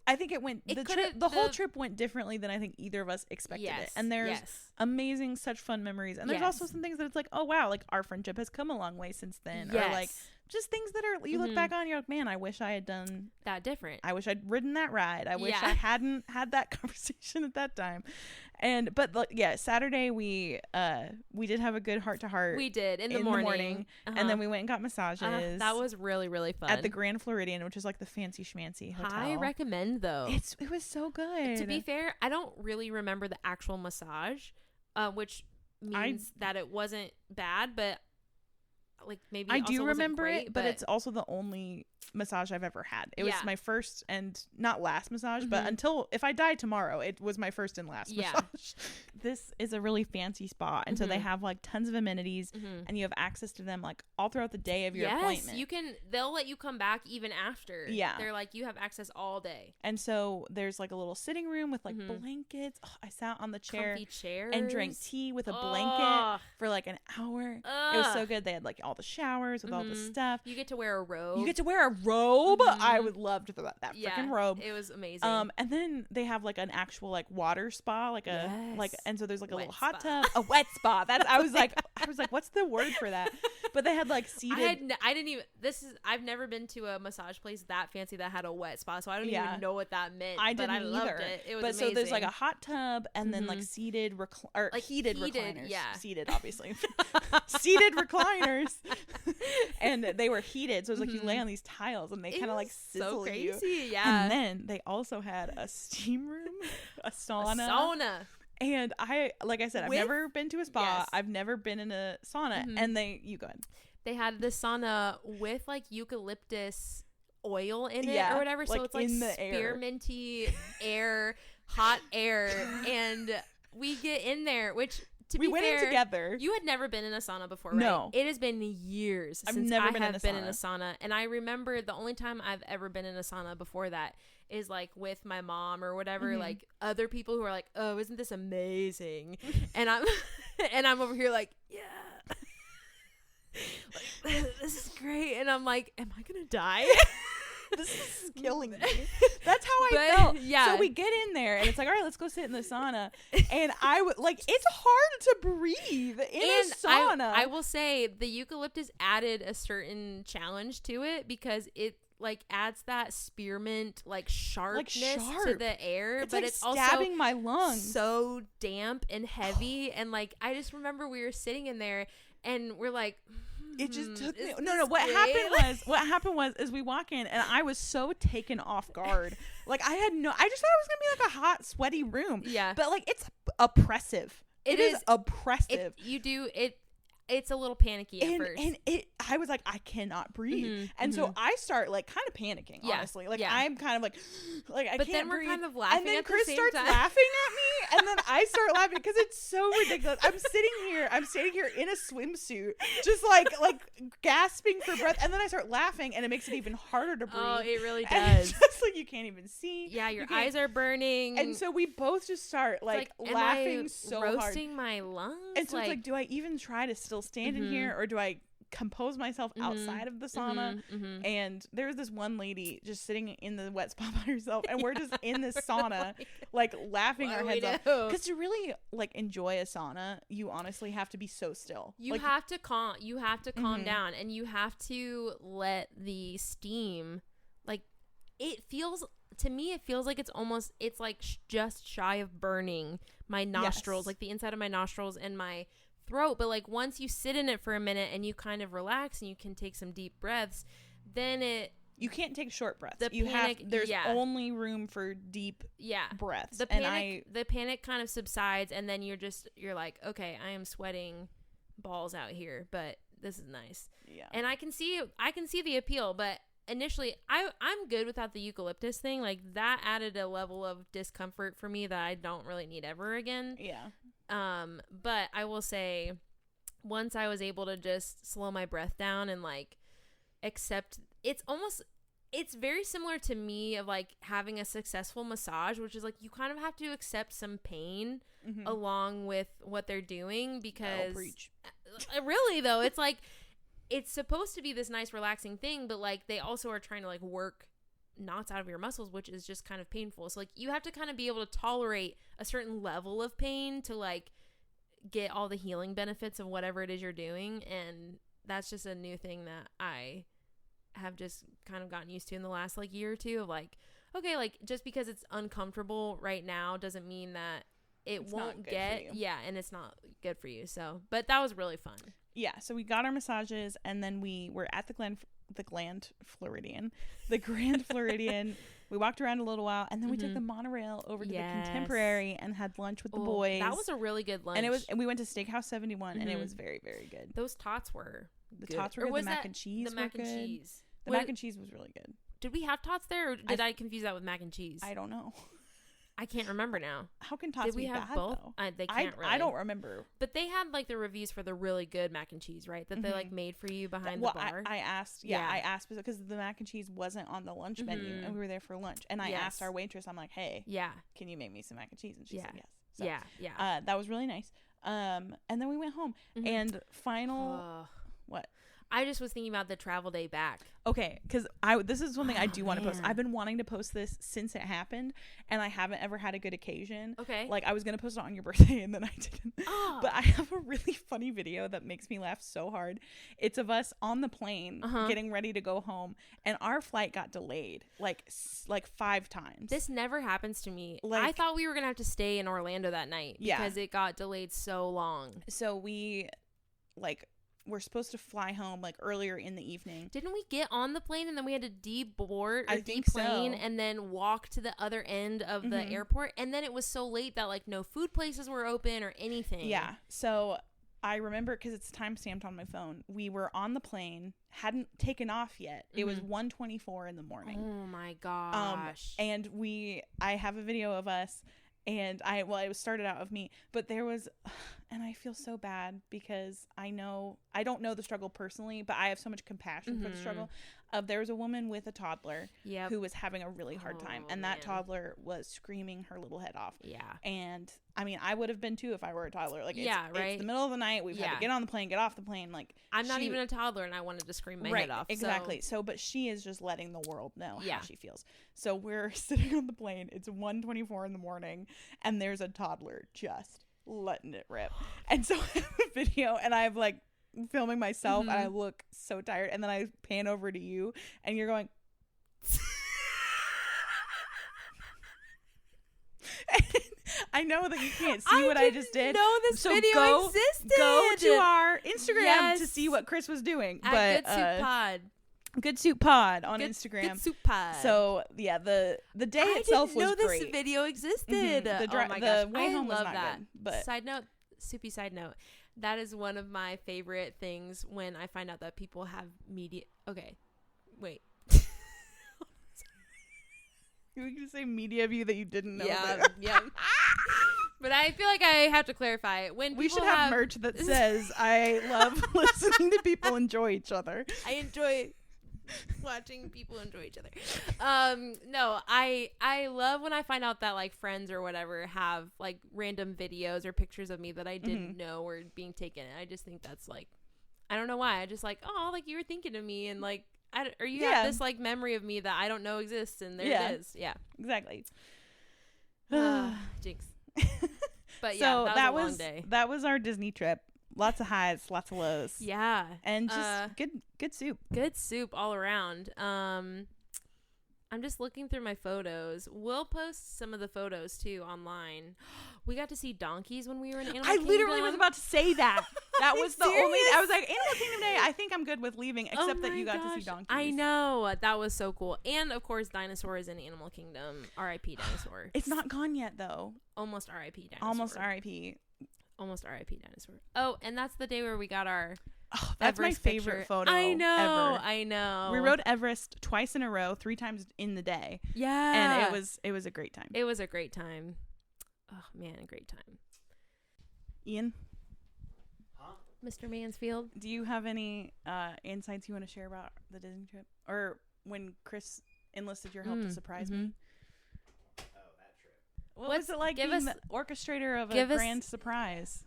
I think it went the whole trip went differently than I think either of us expected it. And there's amazing, such fun memories. And there's also some things that it's like, oh wow, like our friendship has come a long way since then. Or like just things that are you look back on, you're like, man, I wish I had done that different. I wish I'd ridden that ride. I wish I hadn't had that conversation at that time. And but Saturday we did have a good heart to heart. We did in the morning. And then we went and got massages. That was really, really fun at the Grand Floridian, which is like the fancy schmancy hotel. I recommend though. It was so good. To be fair, I don't really remember the actual massage, which means that it wasn't bad, but like maybe I do remember great, it, but it's also the only massage I've ever had. It was my first and not last massage, but until if I died tomorrow, it was my first and last massage. This is a really fancy spa, and so they have like tons of amenities, and you have access to them like all throughout the day of your appointment. They'll let you come back even after. Yeah, they're like you have access all day. And so there's like a little sitting room with like blankets. Oh, I sat on the chair comfy chairs and drank tea with a blanket for like an hour. It was so good. They had like all the showers with all the stuff. You get to wear a robe. I would love to that freaking robe. It was amazing. And then they have like an actual like water spa, like a and so there's like a wet little hot spa. tub, a wet spa. I was like, what's the word for that? But they had like seated. I've never been to a massage place that fancy that had a wet spa, so I don't even know what that meant. I didn't but I either. loved it. It was amazing. So there's like a hot tub and then like seated heated recliners. Yeah, seated obviously. Seated recliners, and they were heated, so it was like you lay on these tiles and they kind of like sizzle you. Yeah. And then they also had a steam room, a sauna. And like I said, I've never been to a spa. Yes. I've never been in a sauna. And you go ahead. They had the sauna with like eucalyptus oil in it or whatever. So it's like spearminty air, hot air. And we get in there, which we went in together. You had never been in a sauna before, right? No. It has been years since I have been in a sauna. And I remember the only time I've ever been in a sauna before that is like with my mom or whatever, like other people who are like, oh, isn't this amazing? And I'm over here like, yeah, like, this is great. And I'm like, am I gonna die? This is killing me. That's how I felt. Yeah. So we get in there and it's like, all right, let's go sit in the sauna. And I would like, it's hard to breathe in a sauna. I will say the eucalyptus added a certain challenge to it because it like adds that spearmint like sharpness to the air, it's but like it's stabbing also my lungs. So damp and heavy. And like I just remember we were sitting in there and we're like, it just took me. No. What happened was we walk in and I was so taken off guard. Like I just thought it was gonna be like a hot, sweaty room. Yeah. But like it's oppressive. It is oppressive. It's a little panicky at first. And I was like, I cannot breathe. And so I start like kind of panicking, honestly. Like I'm kind of like I can't breathe. But then we're kind of laughing and then at Chris the same starts time. laughing at me and then I start laughing because it's so ridiculous. I'm standing here in a swimsuit, just like gasping for breath. And then I start laughing and it makes it even harder to breathe. Oh, it really does. And it's just like you can't even see. Yeah, your eyes are burning. And so we both just start like laughing so hard. Roasting my lungs. And so it's like, do I even try to still stand in here or do I compose myself outside of the sauna? And there's this one lady just sitting in the wet spot by herself and we're just in this sauna like laughing our heads off, because to really like enjoy a sauna you honestly have to be so still. You have to calm down and you have to let the steam, like to me it feels like it's like just shy of burning my nostrils, like the inside of my nostrils and my throat. But like once you sit in it for a minute and you kind of relax and you can take some deep breaths, then you can't take short breaths. There's only room for deep breaths. The panic kind of subsides and then you're like, okay, I am sweating balls out here, but this is nice. Yeah. And I can see the appeal, but initially I'm good without the eucalyptus thing. Like that added a level of discomfort for me that I don't really need ever again. Yeah. But I will say, once I was able to just slow my breath down and like accept, it's very similar to me of like having a successful massage, which is like you kind of have to accept some pain along with what they're doing, because preach. Really though, it's like it's supposed to be this nice relaxing thing, but like they also are trying to like work knots out of your muscles, which is just kind of painful. So like you have to kind of be able to tolerate a certain level of pain to like get all the healing benefits of whatever it is you're doing. And that's just a new thing that I have just kind of gotten used to in the last like year or two, of like, okay, like just because it's uncomfortable right now doesn't mean that it's won't get, and it's not good for you. So, but that was really fun. Yeah, so we got our massages, and then we were at the Grand Floridian. We walked around a little while, and then we took the monorail over to the Contemporary and had lunch with the boys. That was a really good lunch. And we went to Steakhouse 71, and it was very, very good. Those tots were good. Tots were good. The mac and cheese were good. The mac and cheese was really good. Did we have tots there, or did I confuse that with mac and cheese? I don't know. I can't remember now. How can tots be bad, Did we have both? though? They can't really. I don't remember. But they had like the reviews for the really good mac and cheese, right? That they like made for you behind the bar. I asked because the mac and cheese wasn't on the lunch menu, and we were there for lunch. And I asked our waitress, I'm like, hey, can you make me some mac and cheese? And she said yes. So, that was really nice. And then we went home. And what? I just was thinking about the travel day back. Okay, because this is something I do want to post. I've been wanting to post this since it happened, and I haven't ever had a good occasion. Okay. Like, I was going to post it on your birthday, and then I didn't. Oh. But I have a really funny video that makes me laugh so hard. It's of us on the plane getting ready to go home, and our flight got delayed like 5 times. This never happens to me. Like, I thought we were going to have to stay in Orlando that night because it got delayed so long. So we're supposed to fly home like earlier in the evening. Didn't we get on the plane and then we had to deboard or deplane and then walk to the other end of the airport? And then it was so late that like no food places were open or anything. Yeah. So I remember, because it's timestamped on my phone, we were on the plane, hadn't taken off yet. It was 1:24 in the morning. Oh my gosh. And I have a video of us. And it was started out of me, but there was, and I feel so bad because I don't know the struggle personally, but I have so much compassion for the struggle. There was a woman with a toddler who was having a really hard time, and that toddler was screaming her little head off. Yeah. And I mean, I would have been too if I were a toddler. Like, it's the middle of the night. We've had to get on the plane, get off the plane. Like, I'm not even a toddler, and I wanted to scream my head off. Exactly. So, but she is just letting the world know how she feels. So we're sitting on the plane. It's 1:24 in the morning, and there's a toddler just letting it rip. And so I have a video, and I'm like filming myself, and I look so tired. And then I pan over to you, and you're going. I know that you can't see what I just did. No, this video existed. Go to our Instagram to see what Chris was doing. At Good Soup Pod. Good Soup Pod on Instagram. Good Soup Pod. So the day itself was great. I didn't know this video existed. Oh my gosh, way home love was not that. Good, but side note, soupy side note. That is one of my favorite things when I find out that people have media. Okay, wait. You were gonna say media view that you didn't know. Yeah. But I feel like I have to clarify when we should have merch that says I love listening to people enjoy each other. I enjoy watching people enjoy each other. No, I love when I find out that like friends or whatever have like random videos or pictures of me that I didn't know were being taken. I just think that's like, I don't know why. I just like, oh, like you were thinking of me, and like, you have this like memory of me that I don't know exists, and there it is. Yeah, exactly. Jinx. But yeah, so that was a long day. That was our Disney trip. Lots of highs, lots of lows. Yeah, and just good soup. Good soup all around. I'm just looking through my photos. We'll post some of the photos too online. We got to see donkeys when we were in Animal Kingdom. I literally was about to say that. That was the only. I was like, Animal Kingdom Day. I think I'm good with leaving, except that you got to see donkeys. I know, that was so cool. And of course, dinosaurs in Animal Kingdom. R.I.P. dinosaur. It's not gone yet though. Almost R.I.P. dinosaur. Almost R.I.P. Almost R.I.P. dinosaur. Oh, and that's the day where we got our Oh, that's Everest my favorite picture. photo I know. ever. I know. We rode Everest twice in a row, 3 times in the day. Yeah. And it was a great time. It was a great time. Oh man, a great time. Ian, Mr. Mansfield. do you have any insights you want to share about the Disney trip? Or when Chris enlisted your help to surprise me? Oh, that trip. What was it like give being us- the orchestrator of a give us- grand surprise?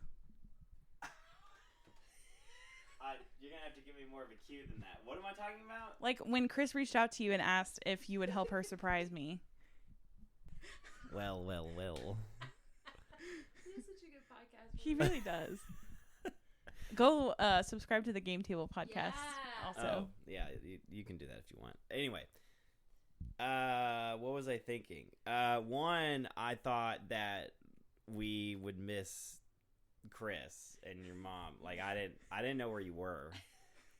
You're gonna have to give me more of a cue than that. What am I talking about? Like when Chris reached out to you and asked if you would help her surprise me. Well. He's such a good podcast. He really does. Go subscribe to the Game Table podcast also. Oh, yeah, you can do that if you want. Anyway, what was I thinking? One, I thought that we would miss Chris and your mom. Like I didn't know where you were.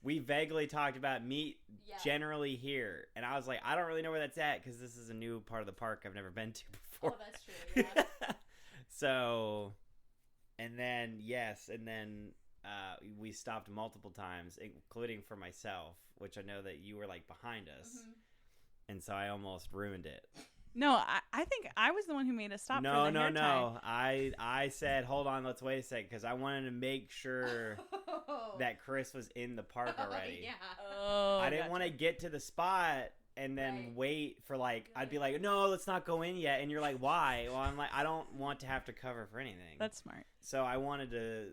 We vaguely talked about meet generally here, and I was like, I don't really know where that's at because this is a new part of the park I've never been to before. Oh, that's true. Yeah. So, and then we stopped multiple times, including for myself, which I know that you were like behind us, and so I almost ruined it. No, I think I was the one who made us stop. No. for the hair tie. I said, hold on, let's wait a second, because I wanted to make sure that Chris was in the park already. Yeah. Oh, I didn't gotcha. want to get to the spot and then Right. wait for I'd be like, no, let's not go in yet. And you're like, why? Well, I'm like, I don't want to have to cover for anything. That's smart. So I wanted to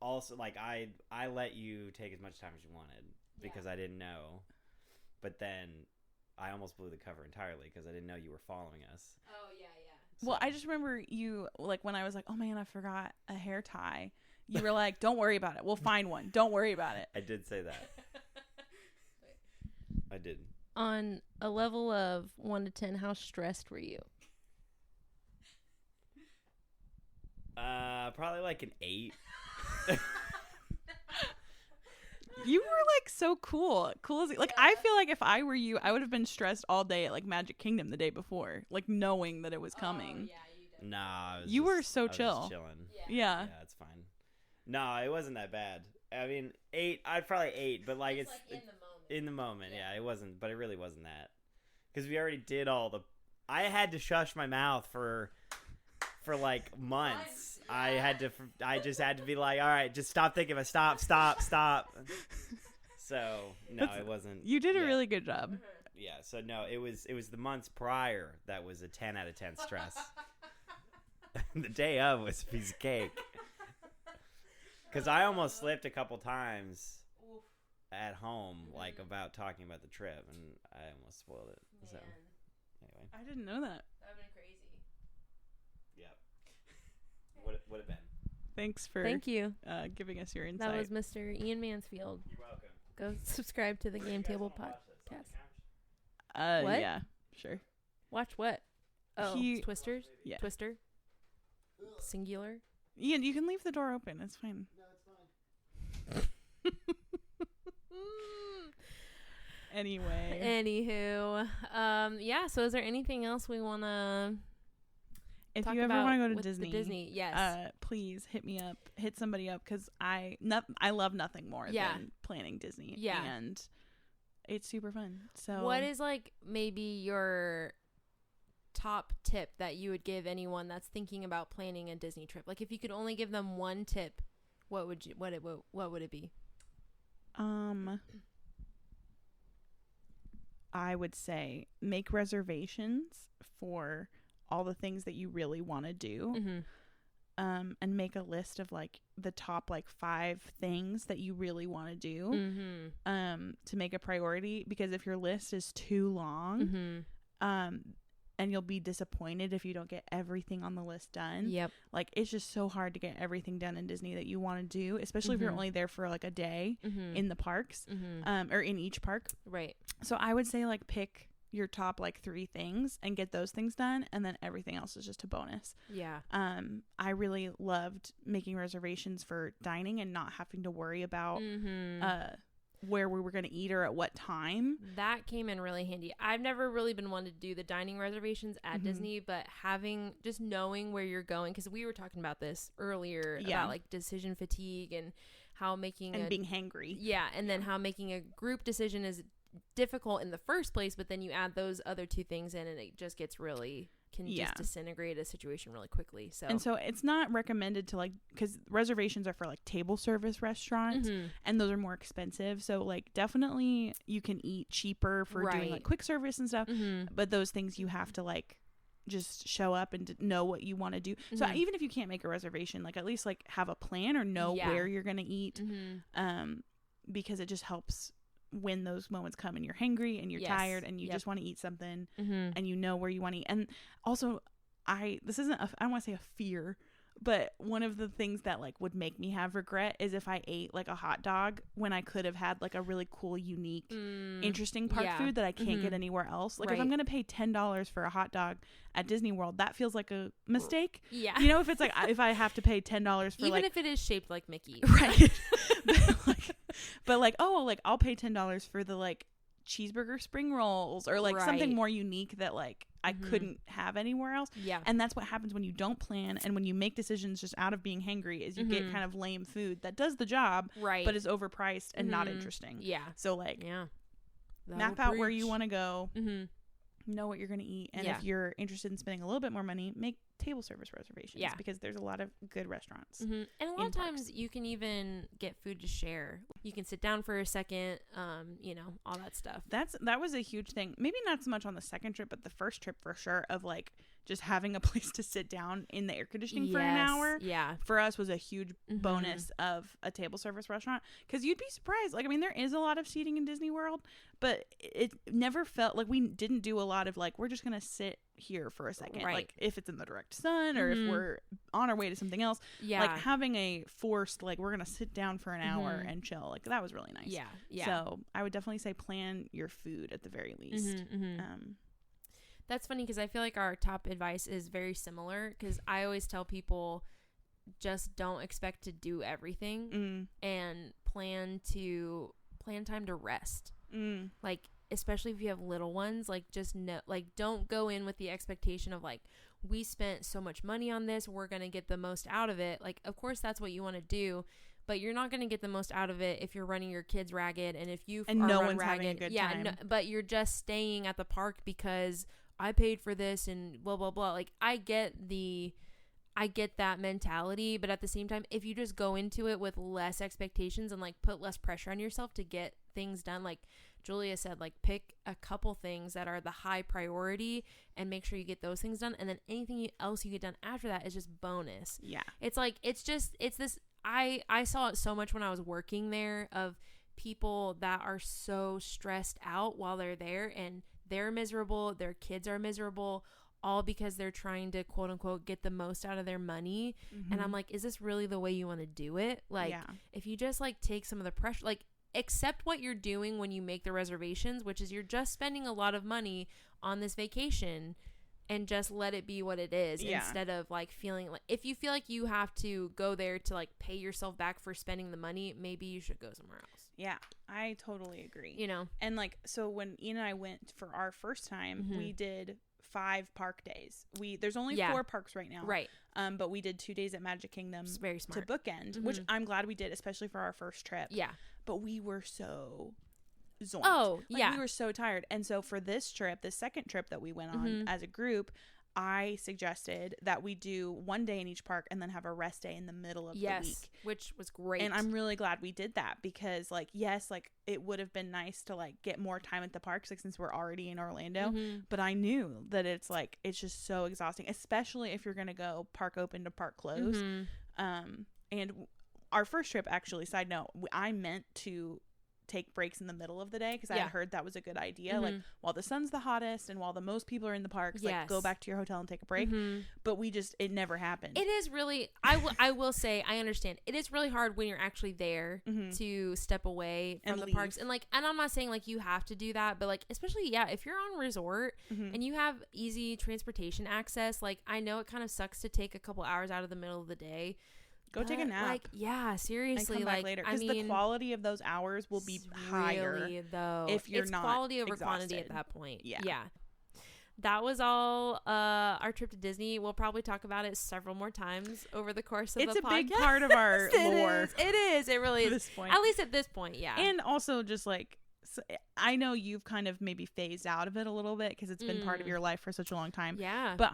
also, I let you take as much time as you wanted because I didn't know. But then I almost blew the cover entirely because I didn't know you were following us. Oh, yeah. Well, I just remember you, like, when I was like, oh man, I forgot a hair tie. You were like, don't worry about it. We'll find one. Don't worry about it. I did say that. I did. On a level of 1 to 10, how stressed were you? Probably like an 8. You were like so cool. Cool as like I feel like if I were you, I would have been stressed all day at like Magic Kingdom the day before, like knowing that it was coming. Nah, You were just- so I was chill. just chilling. Yeah. Yeah, it's fine. No, it wasn't that bad. I mean, 8. I'd probably 8, but like it's in the moment. Yeah, it wasn't, but it really wasn't that because we already did all the. I had to shush my mouth for like months. I just had to be like, all right, just stop thinking about stop. So no, it wasn't. You did a yeah. really good job. Yeah, so no, it was the months prior that was a 10 out of 10 stress. The day of was a piece of cake. Because I almost slipped a couple times at home, like about talking about the trip, and I almost spoiled it. So anyway, I didn't know that. That would have been crazy. yep. Would have been. Thanks for Thank you. giving us your insight. That was Mr. Ian Mansfield. You're welcome. Go subscribe to the Game Table podcast. What? Yeah, sure. Watch what? Oh, He- Twisters? Yeah. Twister? Singular? Ian, you can leave the door open. It's fine. Anyway, Anywho, yeah. So, is there anything else we want to if talk you ever about want to go to with the Disney, Disney, yes, please hit me up, hit somebody up, because I love nothing more Yeah. than planning Disney. Yeah. And it's super fun. So what is like maybe your top tip that you would give anyone that's thinking about planning a Disney trip? Like, if you could only give them one tip, what would it be? I would say make reservations for all the things that you really want to do. Mm-hmm. And make a list of like the top like 5 things that you really want to do. Mm-hmm. To make a priority, because if your list is too long, Mm-hmm. and you'll be disappointed if you don't get everything on the list done. Yep. Like, it's just so hard to get everything done in Disney that you want to do, especially if you're Mhm. only there for like a day Mm-hmm. in the parks, or in each park. Right. So I would say like pick your top like 3 things and get those things done, and then everything else is just a bonus. Yeah. I really loved making reservations for dining and not having to worry about Mm-hmm. where we were going to eat or at what time. That came in really handy. I've never really been one to do the dining reservations at Mhm. Disney, but knowing where you're going, because we were talking about this earlier Yeah. about like decision fatigue and how making and being hangry. Yeah, and then how making a group decision is difficult in the first place, but then you add those other two things in and it just gets really just disintegrate a situation really quickly. So it's not recommended to, like, because reservations are for like table service restaurants, and those are more expensive. So like definitely you can eat cheaper for doing like quick service and stuff, but those things you have to like just show up and know what you want to do. So even if you can't make a reservation, like at least like have a plan or know where you're gonna eat, because it just helps when those moments come and you're hangry and you're tired and you just want to eat something, and you know where you want to eat. And also this isn't I don't want to say a fear, but one of the things that like would make me have regret is if I ate like a hot dog when I could have had like a really cool, unique, interesting park food that I can't get anywhere else. Like if I'm gonna pay $10 for a hot dog at Disney World, that feels like a mistake. Yeah, you know, if it's like if I have to pay $10 for even if it is shaped like Mickey, right? but like oh, like I'll pay $10 for the like cheeseburger spring rolls or like something more unique that like I couldn't have anywhere else. Yeah. And that's what happens when you don't plan and when you make decisions just out of being hangry is you get kind of lame food that does the job, but is overpriced and not interesting. Yeah. So like map out where you want to go, know what you're going to eat, and if you're interested in spending a little bit more money, make table service reservations because there's a lot of good restaurants. And a lot of times you can even get food to share. You can sit down for a second, you know, all that stuff. That was a huge thing. Maybe not so much on the second trip, but the first trip for sure, of like just having a place to sit down in the air conditioning for an hour. Yeah. For us was a huge bonus of a table service restaurant, because you'd be surprised. Like, I mean, there is a lot of seating in Disney World, but it never felt like we didn't do a lot of like, we're just going to sit here for a second. Like if it's in the direct sun or if we're on our way to something else. Yeah. Like having a forced, like we're going to sit down for an hour and chill. Like that was really nice. Yeah. Yeah. So I would definitely say plan your food at the very least. That's funny because I feel like our top advice is very similar, because I always tell people just don't expect to do everything and plan time to rest. Like, especially if you have little ones, like just know, like don't go in with the expectation of like, we spent so much money on this, we're going to get the most out of it. Like, of course that's what you want to do, but you're not going to get the most out of it if you're running your kids ragged and if you and no one's having a good time. No, but you're just staying at the park because I paid for this and blah blah blah. Like I get that mentality, but at the same time, if you just go into it with less expectations and like put less pressure on yourself to get things done, like Julia said, like pick a couple things that are the high priority and make sure you get those things done, and then anything else you get done after that is just bonus. Yeah. It's like it's this I saw it so much when I was working there, of people that are so stressed out while they're there, and they're miserable, their kids are miserable, all because they're trying to quote unquote get the most out of their money. And I'm like, is this really the way you want to do it? Like if you just like take some of the pressure, like accept what you're doing when you make the reservations, which is you're just spending a lot of money on this vacation, and just let it be what it is, instead of like feeling like, if you feel like you have to go there to like pay yourself back for spending the money, maybe you should go somewhere else. Yeah, I totally agree. You know, and like, so when Ian and I went for our first time, we did 5 park days. There's only 4 parks right now, right? But we did 2 days at Magic Kingdom, very smart, to bookend, which I'm glad we did, especially for our first trip. Yeah, but we were so zonked. Oh, like, we were so tired. And so for this trip, the second trip that we went on as a group, I suggested that we do 1 day in each park and then have a rest day in the middle of the week, which was great. And I'm really glad we did that, because like, yes, like it would have been nice to like get more time at the parks, like since we're already in Orlando, but I knew that it's like, it's just so exhausting, especially if you're going to go park open to park closed. And our first trip, actually, side note, I meant to take breaks in the middle of the day, because I had heard that was a good idea, like while the sun's the hottest and while the most people are in the parks, like go back to your hotel and take a break. But it never happened. It is really, I will say, I understand it is really hard when you're actually there to step away from the parks, and like, and I'm not saying like you have to do that, but like, especially if you're on resort and you have easy transportation access, like I know it kind of sucks to take a couple hours out of the middle of the day. Go take a nap. Like, yeah, seriously. And come back later, because the quality of those hours will be higher. Really, though, if you're it's not quality over exhausted. quantity at that point. Yeah. that was all our trip to Disney. We'll probably talk about it several more times over the course of the podcast. It's a big part of our lore. It is. It really is. This point. At least at this point, yeah. And also just like, I know you've kind of maybe phased out of it a little bit because it's been part of your life for such a long time. Yeah. But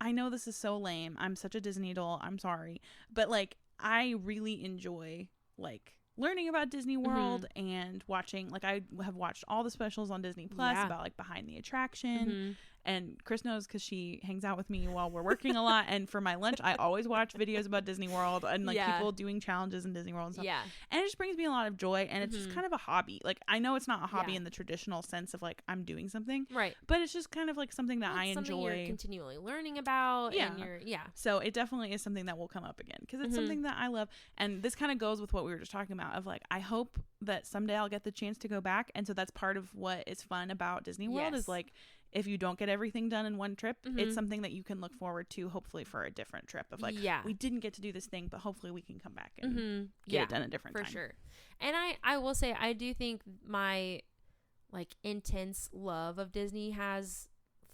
I know this is so lame. I'm such a Disney doll. I'm sorry. But like, I really enjoy like learning about Disney World and watching, like, I have watched all the specials on Disney Plus about like behind the attraction. And Chris knows because she hangs out with me while we're working a lot. And for my lunch, I always watch videos about Disney World and like people doing challenges in Disney World and stuff. Yeah. And it just brings me a lot of joy. And it's just kind of a hobby. Like, I know it's not a hobby in the traditional sense of like I'm doing something. Right. But it's just kind of like something that I enjoy. Something you're continually learning about. Yeah. And So it definitely is something that will come up again because it's something that I love. And this kind of goes with what we were just talking about of like, I hope that someday I'll get the chance to go back. And so that's part of what is fun about Disney World is like, if you don't get everything done in one trip, it's something that you can look forward to, hopefully for a different trip of like, we didn't get to do this thing, but hopefully we can come back and get it done a different time. For sure. And I will say, I do think my like intense love of Disney has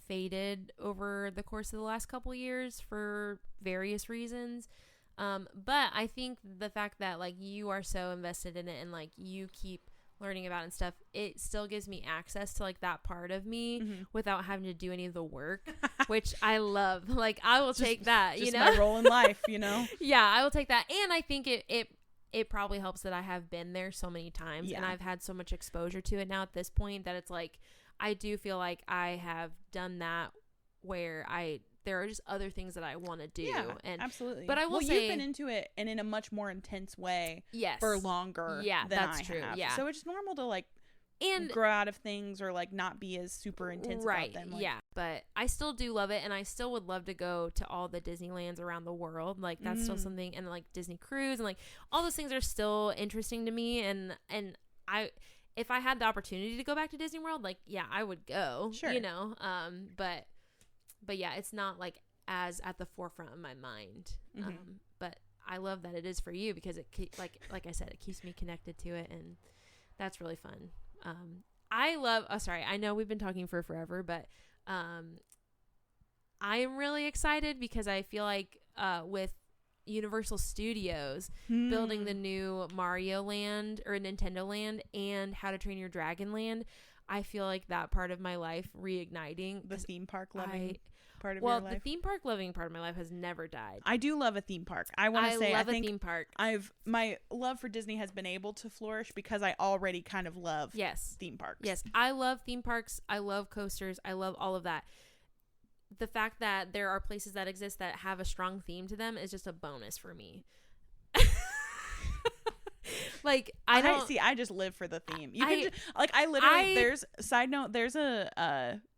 faded over the course of the last couple years for various reasons. But I think the fact that like you are so invested in it and like you keep learning about and stuff, it still gives me access to like that part of me without having to do any of the work, which I love. Like, I will take that, just you know, my role in life, you know. Yeah, I will take that. And I think it probably helps that I have been there so many times and I've had so much exposure to it now at this point that it's like I do feel like I have done that where there are just other things that I want to do. Yeah, and absolutely. But I will say, you've been into it and in a much more intense way for longer than that's true. Have. Yeah. So it's normal to like grow out of things or like not be as super intense about them. Like, yeah. But I still do love it and I still would love to go to all the Disneylands around the world. Like that's still something, and like Disney Cruise and like all those things are still interesting to me, and if I had the opportunity to go back to Disney World, like I would go. Sure. You know? But yeah, it's not like as at the forefront of my mind. But I love that it is for you because it like I said, it keeps me connected to it, and that's really fun. I know we've been talking for forever, but I am really excited because I feel like with Universal Studios building the new Mario Land or Nintendo Land and How to Train Your Dragon Land, I feel like that part of my life reigniting. The theme park loving part of your life? Well, the theme park loving part of my life has never died. I do love a theme park. I think a theme park. My love for Disney has been able to flourish because I already kind of love theme parks. Yes, I love theme parks. I love coasters. I love all of that. The fact that there are places that exist that have a strong theme to them is just a bonus for me. Like I just live for the theme. There's side note. There's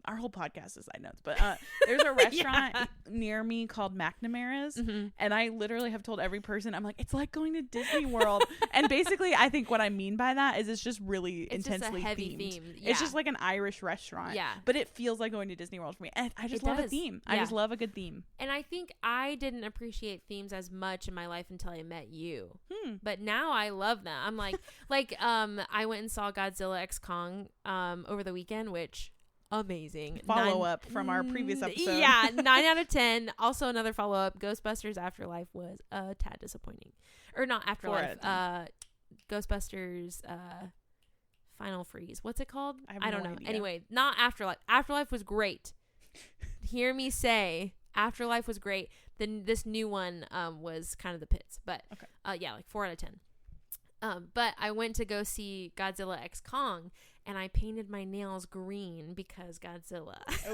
our whole podcast is side notes, but there's a restaurant near me called McNamara's, and I literally have told every person, I'm like, it's like going to Disney World. And basically, I think what I mean by that is it's just really intensely themed. Yeah. It's just like an Irish restaurant, but it feels like going to Disney World for me. And I just love a theme. I just love a good theme. And I think I didn't appreciate themes as much in my life until I met you. But now I love them. I'm like I went and saw Godzilla X Kong over the weekend, which amazing follow-up from our previous episode. 9 out of 10. Also another follow-up, Ghostbusters Afterlife was a tad disappointing, or not Afterlife, Ghostbusters Final Freeze, what's it called? I don't know. Idea. Anyway, not Afterlife was great. Hear me say Afterlife was great. Then this new one was kind of the pits, but like 4 out of 10. But I went to go see Godzilla X Kong, and I painted my nails green because Godzilla. So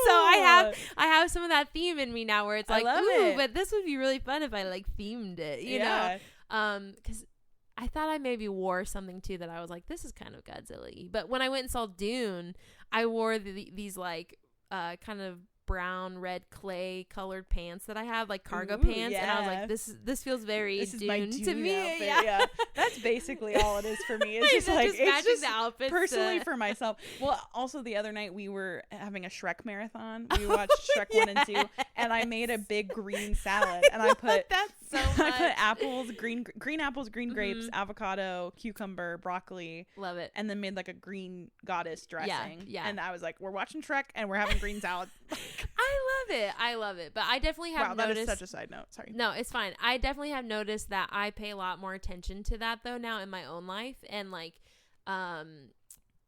I have some of that theme in me now, where it's like, but this would be really fun if I like themed it, you know? Because I thought I maybe wore something too that I was like, this is kind of Godzilla-y. But when I went and saw Dune, I wore these like kind of brown, red, clay colored pants that I have, like cargo Ooh, pants. And I was yeah. like, this feels very This is my Dune to Dune me. outfit, Yeah. That's basically all it is for me. It's just Just like, it's matching just the outfits personally to- for myself. Well, also the other night we were having a Shrek marathon. We watched Shrek 1 and 2, and I made a big green salad, and I put That's so I much. put apples, green apples, green grapes, Mhm. avocado, cucumber, broccoli, Love it. and then made like a green goddess dressing. yeah. And I was like, we're watching Shrek and we're having green salad. I love it. But I definitely have Wow, that noticed. is such a side note. Sorry. No, it's fine. I definitely have noticed that I pay a lot more attention to that though now in my own life. And like,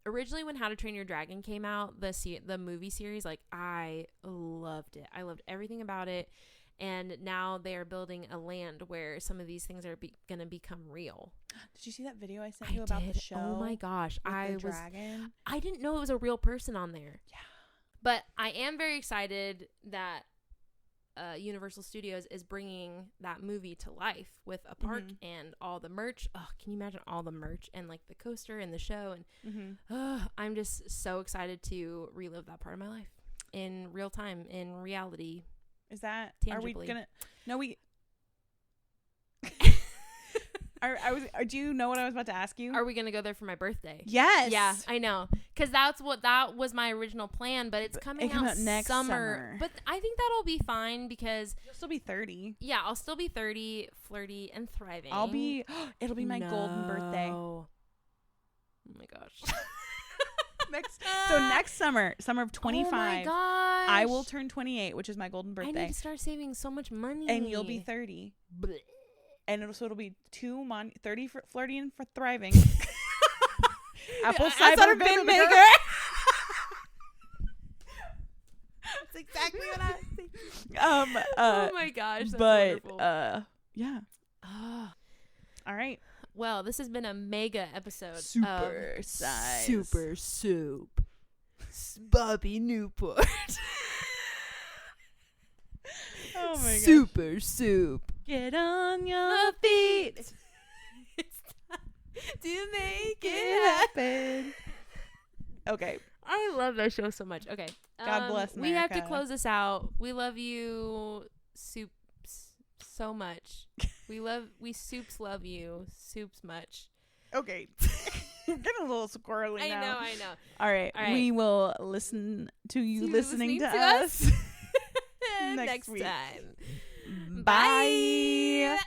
originally when How to Train Your Dragon came out, the movie series, like I loved it. I loved everything about it. And now they are building a land where some of these things are going to become real. Did you see that video I sent you about the show? Oh my gosh, with the dragon? I didn't know it was a real person on there. Yeah. But I am very excited that Universal Studios is bringing that movie to life with a park and all the merch. Oh, can you imagine all the merch and like the coaster and the show? And I'm just so excited to relive that part of my life in real time, in reality. Is that Tangibly. Are we gonna? No, we. Do you know what I was about to ask you? Are we gonna go there for my birthday? Yes. Yeah, I know, because that was my original plan, but it's coming out next summer. But I think that'll be fine because You'll still be 30. yeah, I'll still be 30, flirty, and thriving. I'll be. It'll be my golden birthday. Oh my gosh. Next summer of 25. Oh my gosh. I will turn 28, which is my golden I birthday, need to start saving so much money. and you'll be 30. Blech. And it'll be 30 for flirty and for thriving. Apple That's cider our bin vinegar. maker. That's exactly what I was thinking. Oh my gosh. That's but wonderful. yeah. Ah. All right. Well, this has been a mega episode. Super of size. Super Soup. Bobby Newport. Oh my god. Super Soup. Get on your feet. It's time to make It it happen. happen. Okay. I love that show so much. Okay. God bless We have to America. close this out. We love you, Soups, so much. We Soups love you, Soups much. Okay. Getting a little squirrely I now. know. All right. All right. We will listen to you You listening to listening to us. Next Next week. time. Bye.